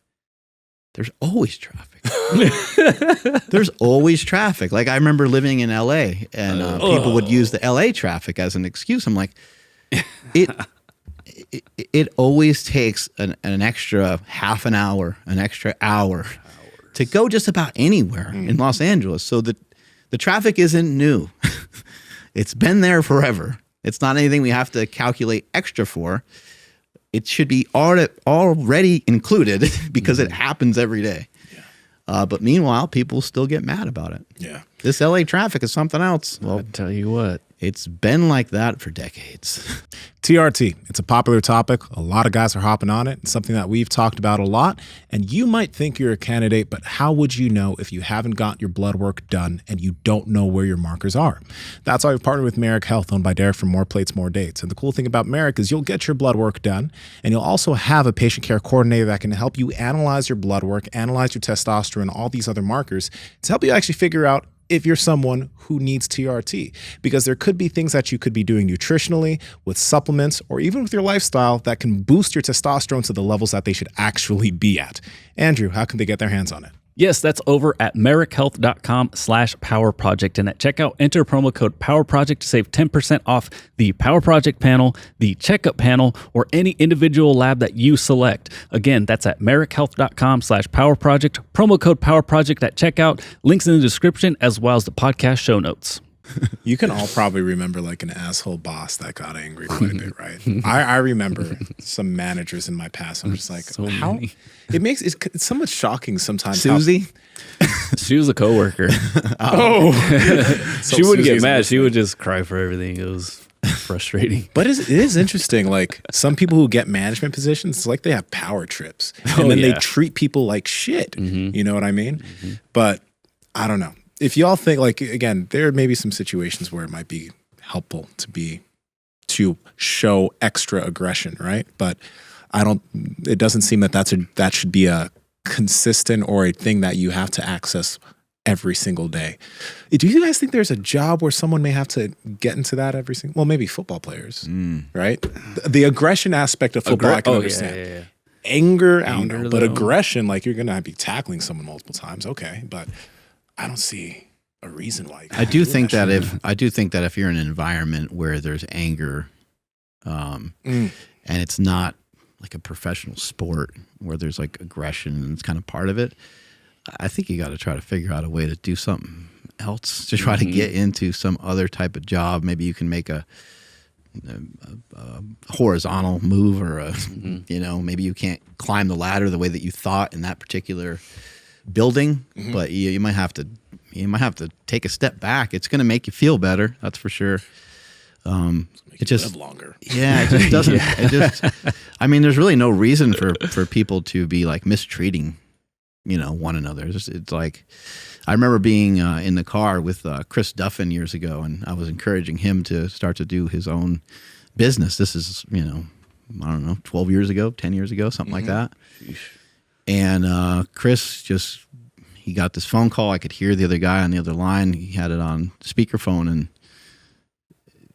There's always traffic. There's always traffic. Like I remember living in LA, and people would use the LA traffic as an excuse. I'm like, it always takes an extra half an hour, an extra hour to go just about anywhere in Los Angeles. So the traffic isn't new. It's been there forever. It's not anything we have to calculate extra for. It should be already included because it happens every day. Yeah. But meanwhile, people still get mad about it. Yeah. This LA traffic is something else. Well, I'll tell you what. It's been like that for decades. TRT, it's a popular topic. A lot of guys are hopping on it. It's something that we've talked about a lot. And you might think you're a candidate, but how would you know if you haven't got your blood work done and you don't know where your markers are? That's why we've partnered with Merrick Health, owned by Derek from More Plates, More Dates. And the cool thing about Merrick is you'll get your blood work done, and you'll also have a patient care coordinator that can help you analyze your blood work, analyze your testosterone, all these other markers to help you actually figure out if you're someone who needs TRT, because there could be things that you could be doing nutritionally, with supplements, or even with your lifestyle that can boost your testosterone to the levels that they should actually be at. Andrew, how can they get their hands on it? Yes, that's over at merrickhealth.com/Power Project. And at checkout, enter promo code Power Project to save 10% off the Power Project panel, the checkup panel, or any individual lab that you select. Again, that's at merrickhealth.com/Power Project. Promo code Power Project at checkout. Links in the description as well as the podcast show notes. You can all probably remember like an asshole boss that got angry quite a bit, right? I remember some managers in my past. I'm just like, how? It's somewhat shocking sometimes. Susie? She was a coworker. She wouldn't get mad. She would just cry for everything. It was frustrating. But it is interesting. Like some people who get management positions, it's like they have power trips. And then they treat people like shit. You know what I mean? But I don't know. If y'all think, like, again, there may be some situations where it might be helpful to show extra aggression, right? But it doesn't seem that should be a consistent or a thing that you have to access every single day. Do you guys think there's a job where someone may have to get into that every single, well, maybe football players, right? The aggression aspect of football, I can understand. Yeah. Anger, I don't know, but aggression, like you're going to be tackling someone multiple times. Okay. But I don't see a reason why. I do think that if you're in an environment where there's anger, and it's not like a professional sport where there's like aggression and it's kind of part of it, I think you got to try to figure out a way to do something else to try to get into some other type of job. Maybe you can make a horizontal move, or maybe you can't climb the ladder the way that you thought in that particular building, but you might have to take a step back. It's going to make you feel better, that's for sure. It just live longer. Yeah, it just doesn't. It just. I mean, there's really no reason for people to be like mistreating, one another. It's like, I remember being in the car with Chris Duffin years ago, and I was encouraging him to start to do his own business. This is, I don't know, 12 years ago, 10 years ago, something like that. And Chris he got this phone call. I could hear the other guy on the other line. He had it on speakerphone, and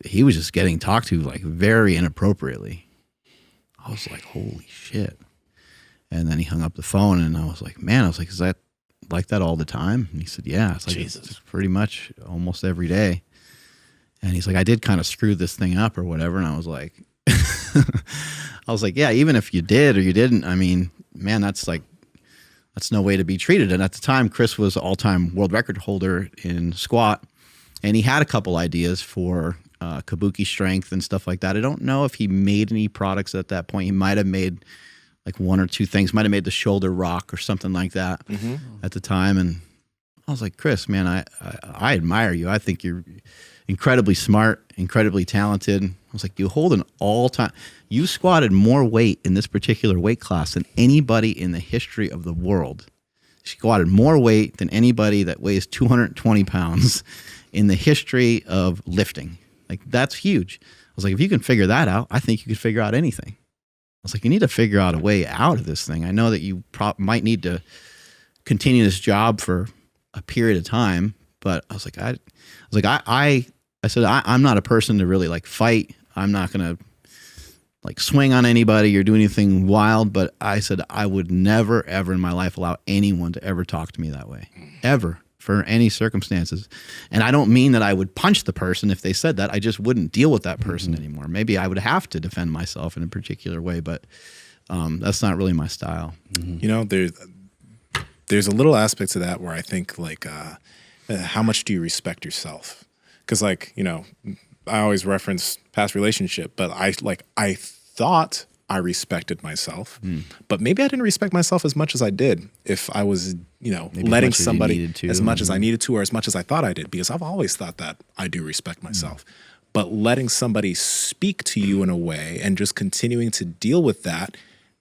he was just getting talked to like very inappropriately. I was like, holy shit. And then he hung up the phone, and I was like, is that like that all the time? And he said, yeah. It's like, it's pretty much almost every day. And he's like, I did kind of screw this thing up or whatever. And I was like, yeah, even if you did or you didn't, I mean, man, that's no way to be treated. And at the time, Chris was an all-time world record holder in squat, and he had a couple ideas for kabuki strength and stuff like that. I don't know if he made any products at that point. He might have made like one or two things, might have made the shoulder rock or something like that at the time. And I was like, Chris, man, I admire you. I think you're incredibly smart, incredibly talented. I was like, you hold an all-time, you squatted more weight in this particular weight class than anybody in the history of the world. she squatted more weight than anybody that weighs 220 pounds in the history of lifting. Like, that's huge. I was like, if you can figure that out, I think you could figure out anything. I was like, you need to figure out a way out of this thing. I know that you might need to continue this job for a period of time, but I was like, I said, I'm not a person to really like fight. I'm not going to like swing on anybody or do anything wild. But I said, I would never, ever in my life allow anyone to ever talk to me that way, ever, for any circumstances. And I don't mean that I would punch the person if they said that. I just wouldn't deal with that person anymore. Maybe I would have to defend myself in a particular way, but that's not really my style. You know, there's a little aspect to that where I think like, how much do you respect yourself? Because like, you know, I always reference past relationship, but I thought I respected myself, but maybe I didn't respect myself as much as I did if I was, you know, Maybe letting as much as you somebody needed to. as much as I needed to, or as much as I thought I did, because I've always thought that I do respect myself. But letting somebody speak to you in a way and just continuing to deal with that,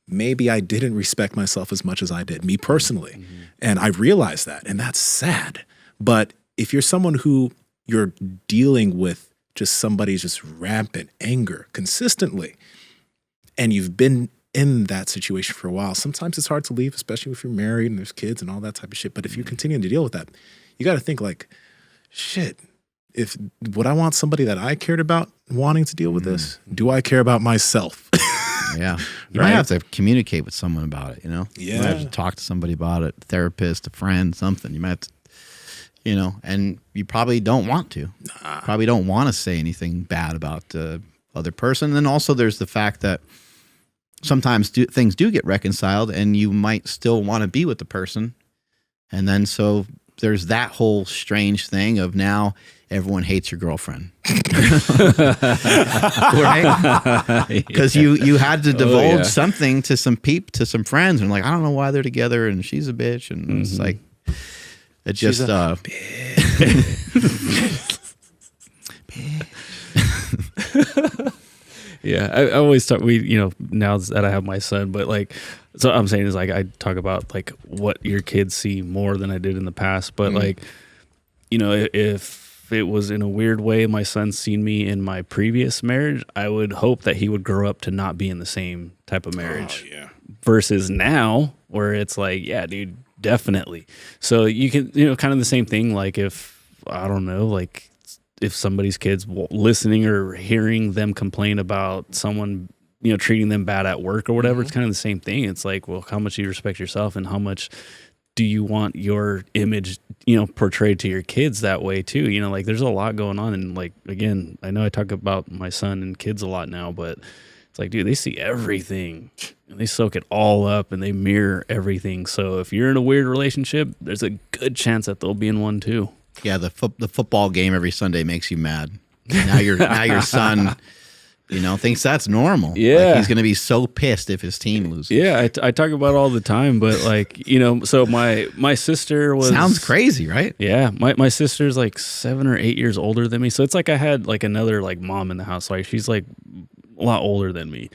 maybe I didn't respect myself as much as I did, me personally. And I realized that, and that's sad. But if you're someone who you're dealing with just somebody's just rampant anger consistently, and you've been in that situation for a while, sometimes it's hard to leave, especially if you're married and there's kids and all that type of shit. But if you're continuing to deal with that, you got to think like, shit, would I want somebody that I cared about wanting to deal with this? Do I care about myself? Yeah. You might have to communicate with someone about it, you know? Yeah. You might have to talk to somebody about it, a therapist, a friend, something. You might have to, you know, and you probably don't want to. Probably don't want to say anything bad about the other person. And then also there's the fact that sometimes things do get reconciled and you might still want to be with the person. And then so there's that whole strange thing of now everyone hates your girlfriend. Right? Because you had to divulge something to some friends and like, I don't know why they're together and she's a bitch. And it's like, it just, Yeah, I always talk. You know, now that I have my son, but like, so I'm saying is like I talk about like what your kids see more than I did in the past. But like, you know, if it was in a weird way, my son's seen me in my previous marriage, I would hope that he would grow up to not be in the same type of marriage. Oh, yeah. Versus now, where it's like, yeah, dude, definitely. So you can, you know, kind of the same thing. Like if I don't know, like, if somebody's kids listening or hearing them complain about someone, you know, treating them bad at work or whatever, it's kind of the same thing. It's like, well, how much do you respect yourself and how much do you want your image, you know, portrayed to your kids that way too? You know, like there's a lot going on. And like, again, I know I talk about my son and kids a lot now, but it's like, dude, they see everything and they soak it all up and they mirror everything. So if you're in a weird relationship, there's a good chance that they'll be in one too. yeah, the football game every Sunday makes you mad. Now your son, you know, thinks that's normal. Yeah. Like he's going to be so pissed if his team loses. Yeah, I talk about it all the time, but like, you know, so my sister was... Sounds crazy, right? Yeah, my sister's like 7 or 8 years older than me. So it's like I had like another like mom in the house. Like she's like a lot older than me.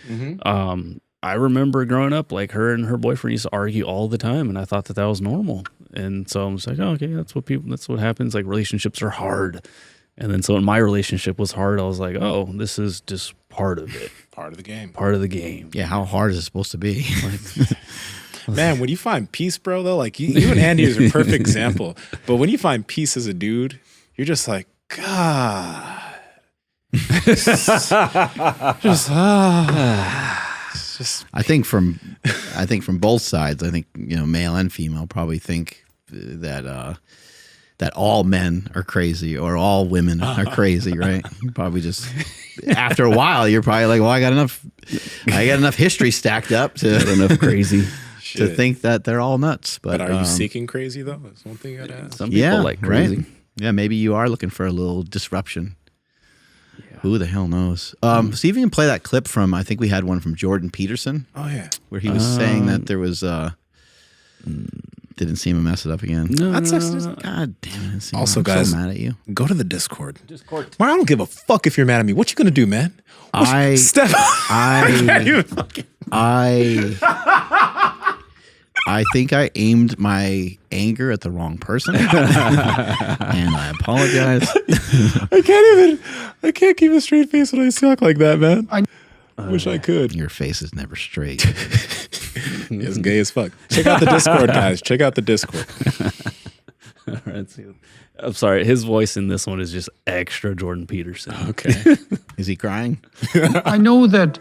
I remember growing up, like her and her boyfriend used to argue all the time, and I thought that was normal. And so I'm just like, oh, okay, that's what happens. Like relationships are hard. And then so when my relationship was hard, I was like, oh, this is just part of it. Part of the game. Part of the game. Yeah, how hard is it supposed to be? Man, when you find peace, bro, though, like you and Andy is a perfect example. But when you find peace as a dude, you're just like, God. I think from both sides, I think, you know, male and female probably think that all men are crazy or all women are crazy, right? You probably just after a while you're probably like, well, I got enough history stacked up to Enough crazy. to think that they're all nuts. But are you seeking crazy though? That's one thing I'd ask. Some people like crazy. right? Yeah, maybe you are looking for a little disruption. Who the hell knows? So you can play that clip from, I think we had one from Jordan Peterson. Oh yeah, where he was saying that there was didn't see him mess it up again. No, God damn it! Nsima, Also, I'm guys, so mad at you. go to the Discord. Well, I don't give a fuck if you're mad at me. What you gonna do, man? I think I aimed my anger at the wrong person, and I apologize. I can't keep a straight face when I talk like that, man. I wish I could. Your face is never straight. It's gay as fuck. Check out the Discord, guys. Check out the Discord. All right, I'm sorry. His voice in this one is just extra Jordan Peterson. Okay. Is he crying? I know that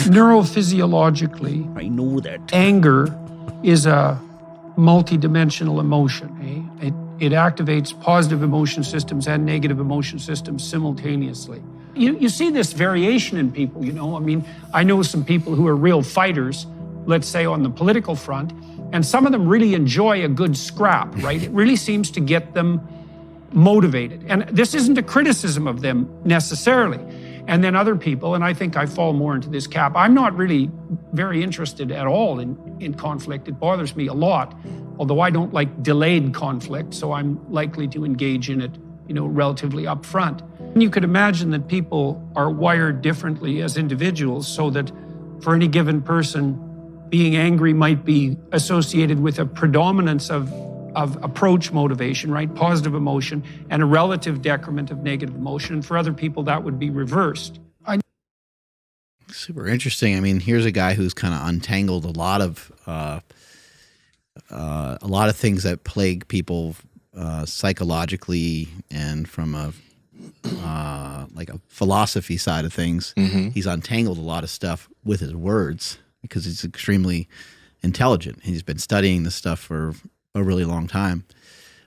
neurophysiologically, anger is a multidimensional emotion. It activates positive emotion systems and negative emotion systems simultaneously. You see this variation in people, you know. I mean, I know some people who are real fighters, let's say on the political front, and some of them really enjoy a good scrap, right? It really seems to get them motivated. And this isn't a criticism of them necessarily. And then other people, and I think I fall more into this cap, I'm not really very interested at all in conflict. It bothers me a lot, although I don't like delayed conflict, so I'm likely to engage in it, you know, relatively upfront. And you could imagine that people are wired differently as individuals, so that for any given person, being angry might be associated with a predominance of approach motivation, right? Positive emotion, and a relative decrement of negative emotion. And for other people, that would be reversed. Super interesting. I mean, here's a guy who's kind of untangled a lot of things that plague people psychologically, and from a like a philosophy side of things. Mm-hmm. He's untangled a lot of stuff with his words because he's extremely intelligent. He's been studying this stuff for a really long time.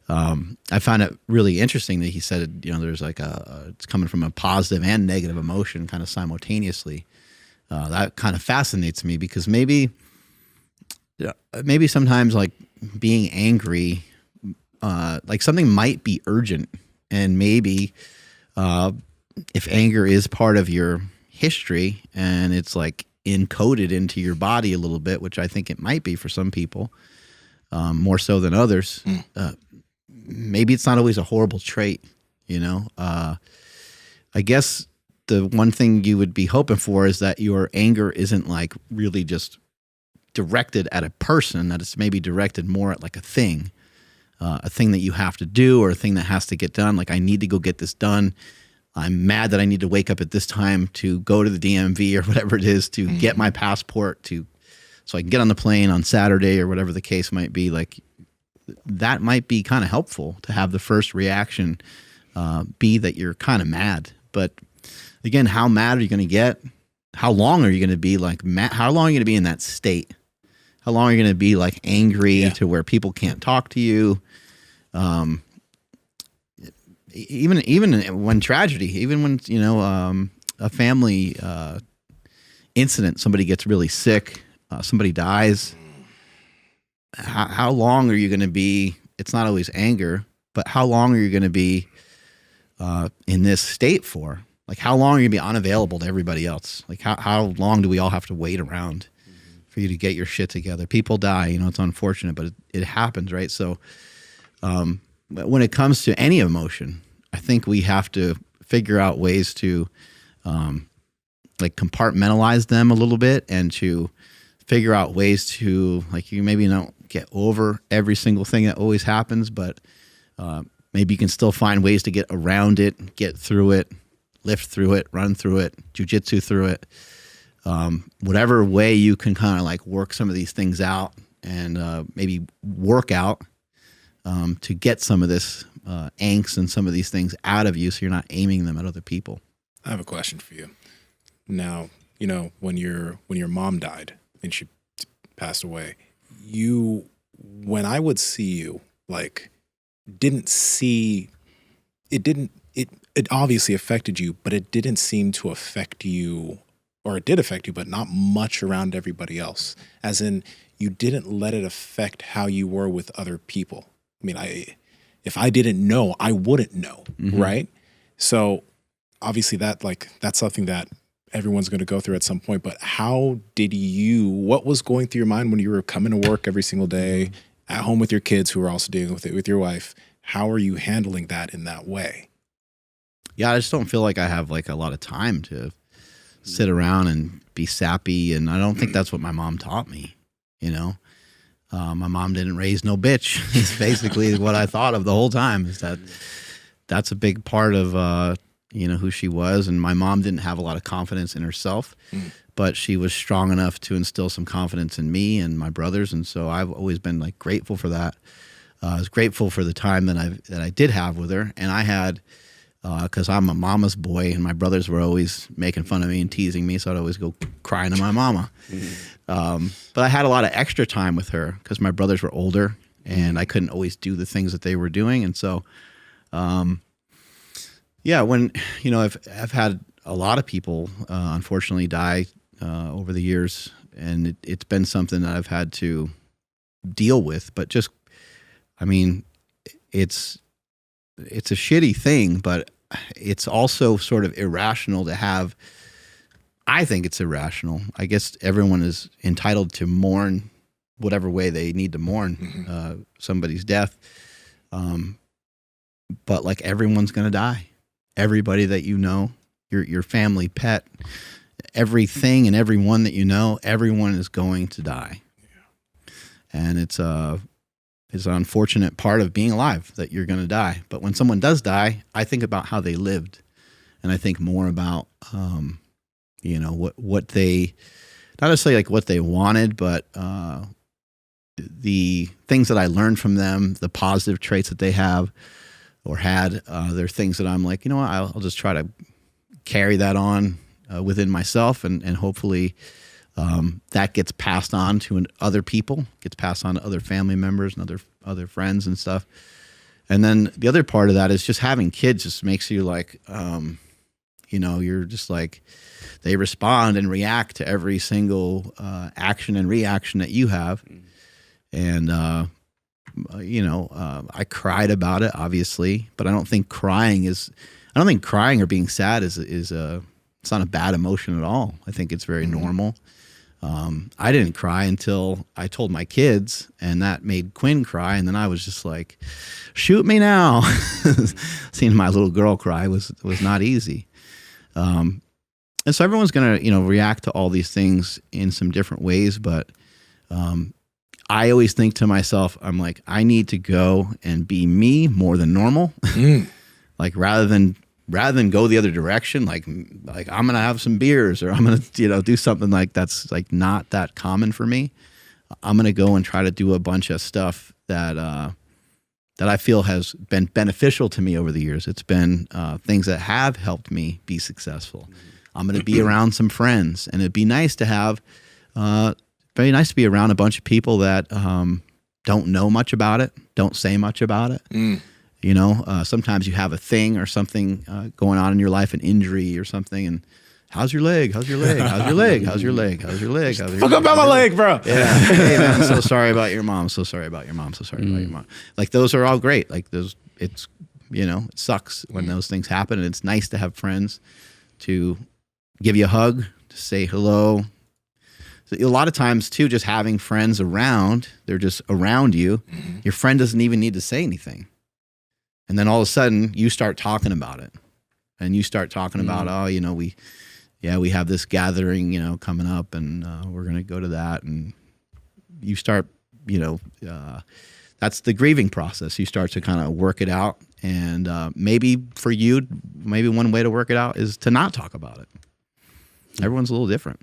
I found it really interesting that he said, you know, there's like it's coming from a positive and negative emotion kind of simultaneously. That kind of fascinates me because maybe sometimes like being angry, like something might be urgent, and maybe if anger is part of your history and it's like encoded into your body a little bit, which I think it might be for some people, more so than others, maybe it's not always a horrible trait, you know? I guess the one thing you would be hoping for is that your anger isn't like really just directed at a person, that it's maybe directed more at like a thing that you have to do, or a thing that has to get done. Like, I need to go get this done. I'm mad that I need to wake up at this time to go to the DMV or whatever it is to get my passport so I can get on the plane on Saturday or whatever the case might be. Like, that might be kind of helpful to have the first reaction be that you're kind of mad. But again, how mad are you going to get? How long are you going to be like mad? How long are you going to be in that state? How long are you going to be like angry to where people can't talk to you? Even when tragedy, even when, you know, a family incident, somebody gets really sick, somebody dies. How long are you going to be? It's not always anger, but how long are you going to be in this state for? Like, how long are you going to be unavailable to everybody else? Like, how long do we all have to wait around for you to get your shit together? People die, you know, it's unfortunate, but it happens, right? So when it comes to any emotion, I think we have to figure out ways to like compartmentalize them a little bit, and to figure out ways to, like, you maybe don't get over every single thing that always happens, but maybe you can still find ways to get around it, get through it, lift through it, run through it, jujitsu through it. Whatever way you can kind of like work some of these things out, and maybe work out to get some of this angst and some of these things out of you, so you're not aiming them at other people. I have a question for you. Now, you know, when your mom died and she passed away, when I would see you, like, it obviously affected you, but it didn't seem to affect you, or it did affect you, but not much around everybody else. As in, you didn't let it affect how you were with other people. I mean, if I didn't know, I wouldn't know, right? So obviously that's something that everyone's going to go through at some point. But what was going through your mind when you were coming to work every single day, at home with your kids who are also dealing with it with your wife? How are you handling that in that way? Yeah, I just don't feel like I have like a lot of time to sit around and be sappy, and I don't think that's what my mom taught me, you know? My mom didn't raise no bitch. It's basically what I thought of the whole time. Is that's a big part of who she was. And my mom didn't have a lot of confidence in herself, but she was strong enough to instill some confidence in me and my brothers. And so I've always been like grateful for that. I was grateful for the time that I did have with her, and I had. Because I'm a mama's boy, and my brothers were always making fun of me and teasing me, so I'd always go crying to my mama. But I had a lot of extra time with her because my brothers were older, and I couldn't always do the things that they were doing. And so, when I've had a lot of people unfortunately die over the years, and it's been something that I've had to deal with. But just, I mean, it's a shitty thing, but it's also sort of irrational to have. I think it's irrational. I guess everyone is entitled to mourn whatever way they need to mourn somebody's death. But like everyone's going to die. Everybody that you know, your family, pet, everything and everyone that you know, everyone is going to die. Yeah. And it's an unfortunate part of being alive that you're going to die. But when someone does die, I think about how they lived, and I think more about, what they, not necessarily like what they wanted, but the things that I learned from them, the positive traits that they have or had. They're things that I'm like, I'll just try to carry that on within myself, and hopefully that gets passed on to other people, gets passed on to other family members and other friends and stuff. And then the other part of that is just having kids just makes you like, you're just like, they respond and react to every single action and reaction that you have. And, I cried about it, obviously, but I don't think crying or being sad is it's not a bad emotion at all. I think it's very normal. I didn't cry until I told my kids, and that made Quinn cry. And then I was just like, shoot me now. Seeing my little girl cry was not easy. And so everyone's going to, react to all these things in some different ways. But I always think to myself, I'm like, I need to go and be me more than normal. Like rather than go the other direction, like I'm going to have some beers, or I'm going to, do something like that's like not that common for me. I'm going to go and try to do a bunch of stuff that I feel has been beneficial to me over the years. It's been things that have helped me be successful. I'm going to be around some friends, and it'd be nice to have, very nice to be around a bunch of people that don't know much about it, don't say much about it. Sometimes you have a thing or something going on in your life, an injury or something, and how's your leg? How's your leg? How's your leg? How's your leg? How's your leg? How's your leg? Fuck about my leg, bro. Yeah. Hey, man, I'm so sorry about your mom. So sorry about your mom. So sorry about your mom. Like those are all great. Like those, it's, it sucks when those things happen, and it's nice to have friends to give you a hug, to say hello. So a lot of times too, just having friends around, they're just around you. Your friend doesn't even need to say anything. And then all of a sudden you start talking about it, and you start talking about, we have this gathering, coming up, and we're going to go to that. And you start, that's the grieving process. You start to kind of work it out. And maybe for you, maybe one way to work it out is to not talk about it. Everyone's a little different.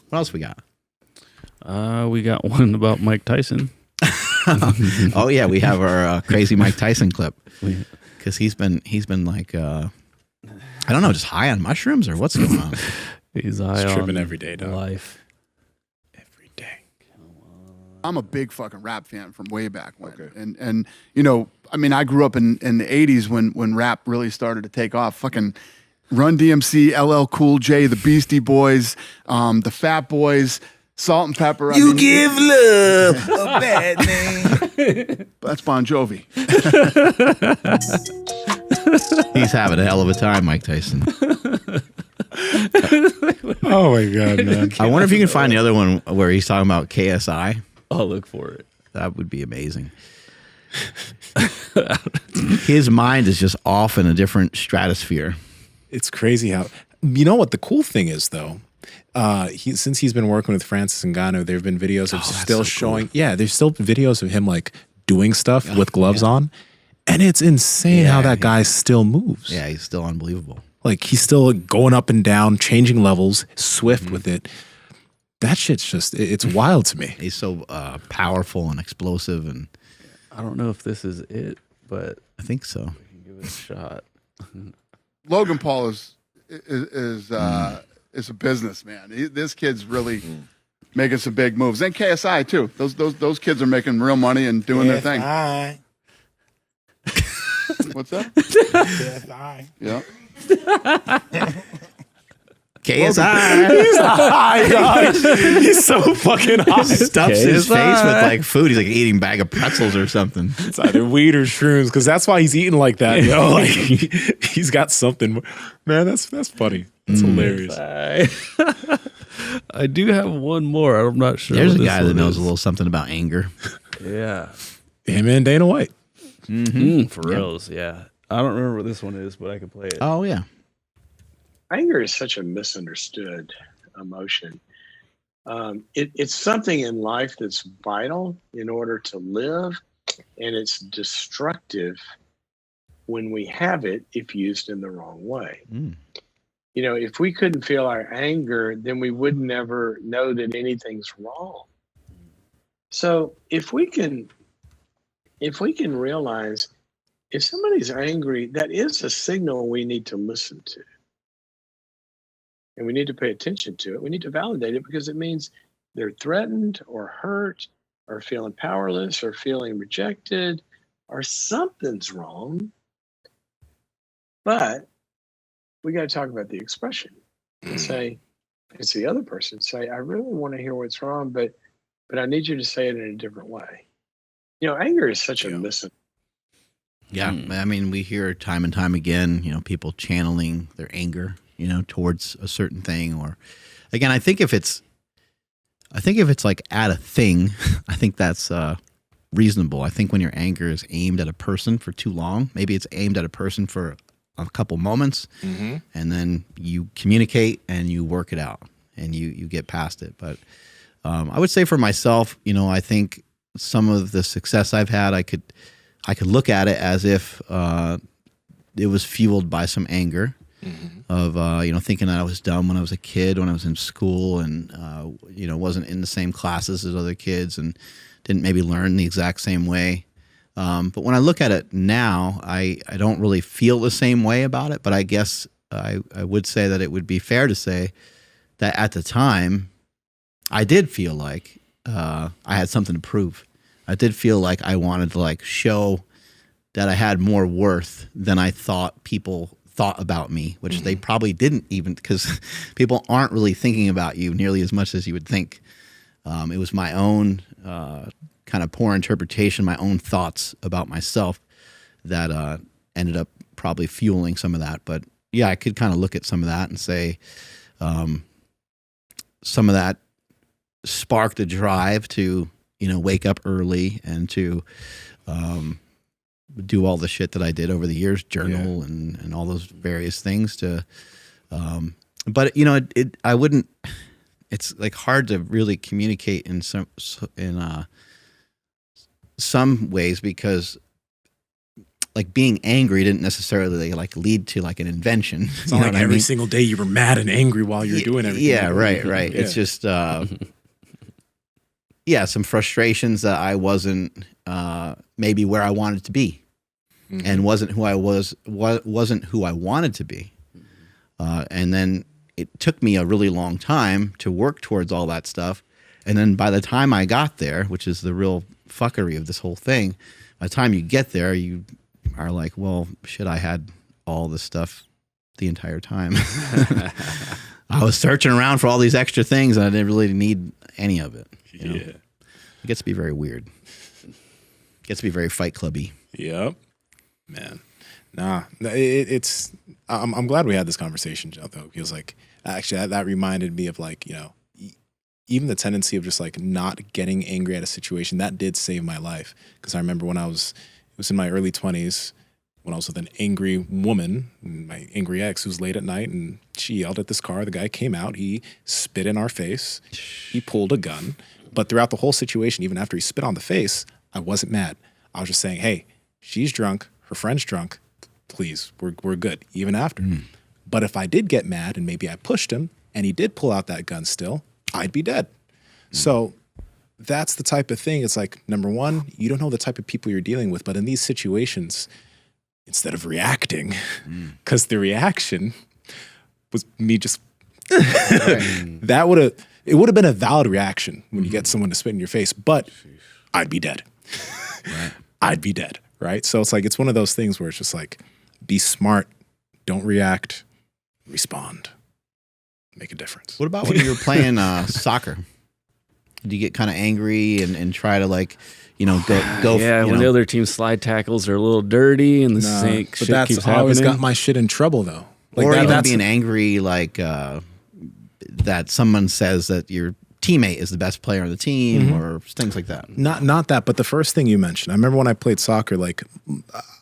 What else we got? We got one about Mike Tyson. Oh yeah, we have our crazy Mike Tyson clip, because he's been like I don't know, just high on mushrooms or what's going on. He's high on tripping every day, dog. Life. Every day. I'm a big fucking rap fan from way back when. Okay. And I grew up in the 80s when rap really started to take off. Fucking Run DMC, LL Cool J, the Beastie Boys, the Fat Boys, Salt and Pepper. Give love a bad name. That's Bon Jovi. He's having a hell of a time, Mike Tyson. Oh my God, man. I wonder if you can find the other one where he's talking about KSI. I'll look for it. That would be amazing. His mind is just off in a different stratosphere. It's crazy how, you know what the cool thing is though? Since he's been working with Francis Ngannou, there have been videos of still so showing. Yeah, there's still videos of him like doing stuff with gloves on, and it's insane how that guy still moves. Yeah, he's still unbelievable. Like he's still going up and down, changing levels, swift with it. That shit's just, it's wild to me. He's so powerful and explosive, and I don't know if this is it, but I think so. we can give it a shot. Logan Paul is a businessman. This kid's really making some big moves, and KSI too. Those kids are making real money and doing their thing. What's that? KSI. Yeah. KSI. He's high, dog. He's so fucking high. Stuffs his KSI. face with like food. He's like eating a bag of pretzels or something. It's either weed or shrooms, because that's why he's eating like that. Yo, like he's got something. Man, that's funny. That's hilarious. I do have one more. I'm not sure. There's what a this guy that one knows is. a little something about anger. Yeah. Him and Dana White. For reals. Yeah. I don't remember what this one is, but I can play it. Oh yeah. Anger is such a misunderstood emotion. It's something in life that's vital in order to live, and it's destructive when we have it if used in the wrong way. You know, if we couldn't feel our anger, then we would never know that anything's wrong. So if we can realize if somebody's angry, that is a signal we need to listen to. And we need to pay attention to it. We need to validate it because it means they're threatened or hurt or feeling powerless or feeling rejected or something's wrong. But we got to talk about the expression and say, it's the other person. Say, I really want to hear what's wrong, but I need you to say it in a different way. You know, anger is such a Yeah, I mean, we hear time and time again, you know, people channeling their anger, you know, towards a certain thing. Or, again, I think if it's like at a thing, I think that's reasonable. I think when your anger is aimed at a person for too long, maybe it's aimed at a person for a couple moments, and then you communicate and you work it out and you get past it. But I would say for myself, you know, I think some of the success I've had, I could look at it as if it was fueled by some anger of, you know, thinking that I was dumb when I was a kid, when I was in school and, you know, wasn't in the same classes as other kids and didn't maybe learn the exact same way. But when I look at it now, I don't really feel the same way about it, but I guess I would say that it would be fair to say that at the time I did feel like I had something to prove. I did feel like I wanted to like show that I had more worth than I thought people thought about me, which they probably didn't even, because people aren't really thinking about you nearly as much as you would think. It was my own kind of poor interpretation, my own thoughts about myself that ended up probably fueling some of that. But yeah, I could kind of look at some of that and say some of that sparked a drive to, you know, wake up early and to do all the shit that I did over the years, journal and all those various things to, but you know, I wouldn't, it's like hard to really communicate in some ways because like being angry didn't necessarily like lead to like an invention. It's not like every single day you were mad and angry while you're doing everything. Yeah, right. Yeah. It's just, yeah, some frustrations that I wasn't maybe where I wanted to be, and wasn't who I wasn't who I wanted to be, and then it took me a really long time to work towards all that stuff, and then by the time I got there, which is the real fuckery of this whole thing, by the time you get there, you are like, well, shit, I had all this stuff the entire time. I was searching around for all these extra things, and I didn't really need any of it. You know? It gets to be very weird. It gets to be very Fight Clubby. Yep. Man. Nah. It's I'm glad we had this conversation, Joe, though. Because like actually that reminded me of like, you know, even the tendency of just like not getting angry at a situation, that did save my life. Because I remember when it was in my early 20s, when I was with an angry woman, my angry ex, who's late at night, and she yelled at this car. The guy came out, he spit in our face, he pulled a gun. But throughout the whole situation, even after he spit on the face, I wasn't mad. I was just saying, hey, she's drunk, her friend's drunk, please, we're good, even after. But if I did get mad and maybe I pushed him and he did pull out that gun still, I'd be dead. So that's the type of thing. It's like, number one, you don't know the type of people you're dealing with, but in these situations, instead of reacting, because the reaction was me just, it would have been a valid reaction when you get someone to spit in your face, but I'd be dead. I'd be dead, right? So it's like, it's one of those things where it's just like, be smart, don't react, respond, make a difference. What about when you were playing soccer? Did you get kind of angry and try to like, you know, go? Yeah, when the other team's slide tackles are a little dirty and the same But shit that's keeps always happening. got my shit in trouble though. Like or even that's being angry, like that someone says that your teammate is the best player on the team, or things like that. not that, but the first thing you mentioned, I remember when I played soccer, like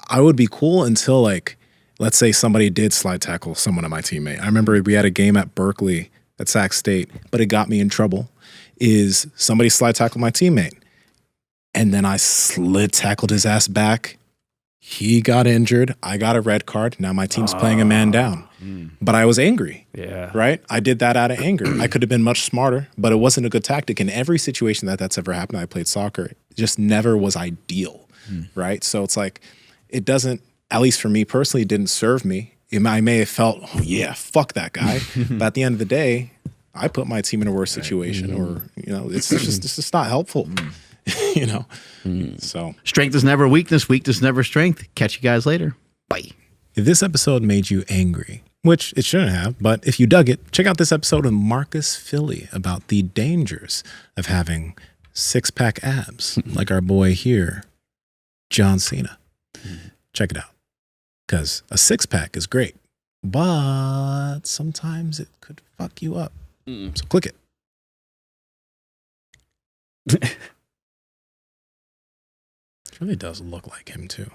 I would be cool until like, let's say somebody did slide tackle someone on my teammate. I remember we had a game at Berkeley at Sac State, but it got me in trouble. Is somebody slide tackled my teammate, and then I slid tackled his ass back. He got injured. I got a red card. Now my team's playing a man down. But I was angry. Yeah. Right? I did that out of anger. I could have been much smarter, but it wasn't a good tactic. In every situation that's ever happened, I played soccer, it just never was ideal. Right? So it's like, it doesn't, at least for me personally, it didn't serve me. I may have felt, oh yeah, fuck that guy. But at the end of the day, I put my team in a worse situation, or, you know, it's just not helpful, you know? So Strength is never weakness. Weakness never strength. Catch you guys later. Bye. if this episode made you angry, which it shouldn't have, but if you dug it, check out this episode with Marcus Philly about the dangers of having six-pack abs like our boy here, John Cena. Check it out. Because a six-pack is great, but sometimes it could fuck you up. So click it. It really does look like him too.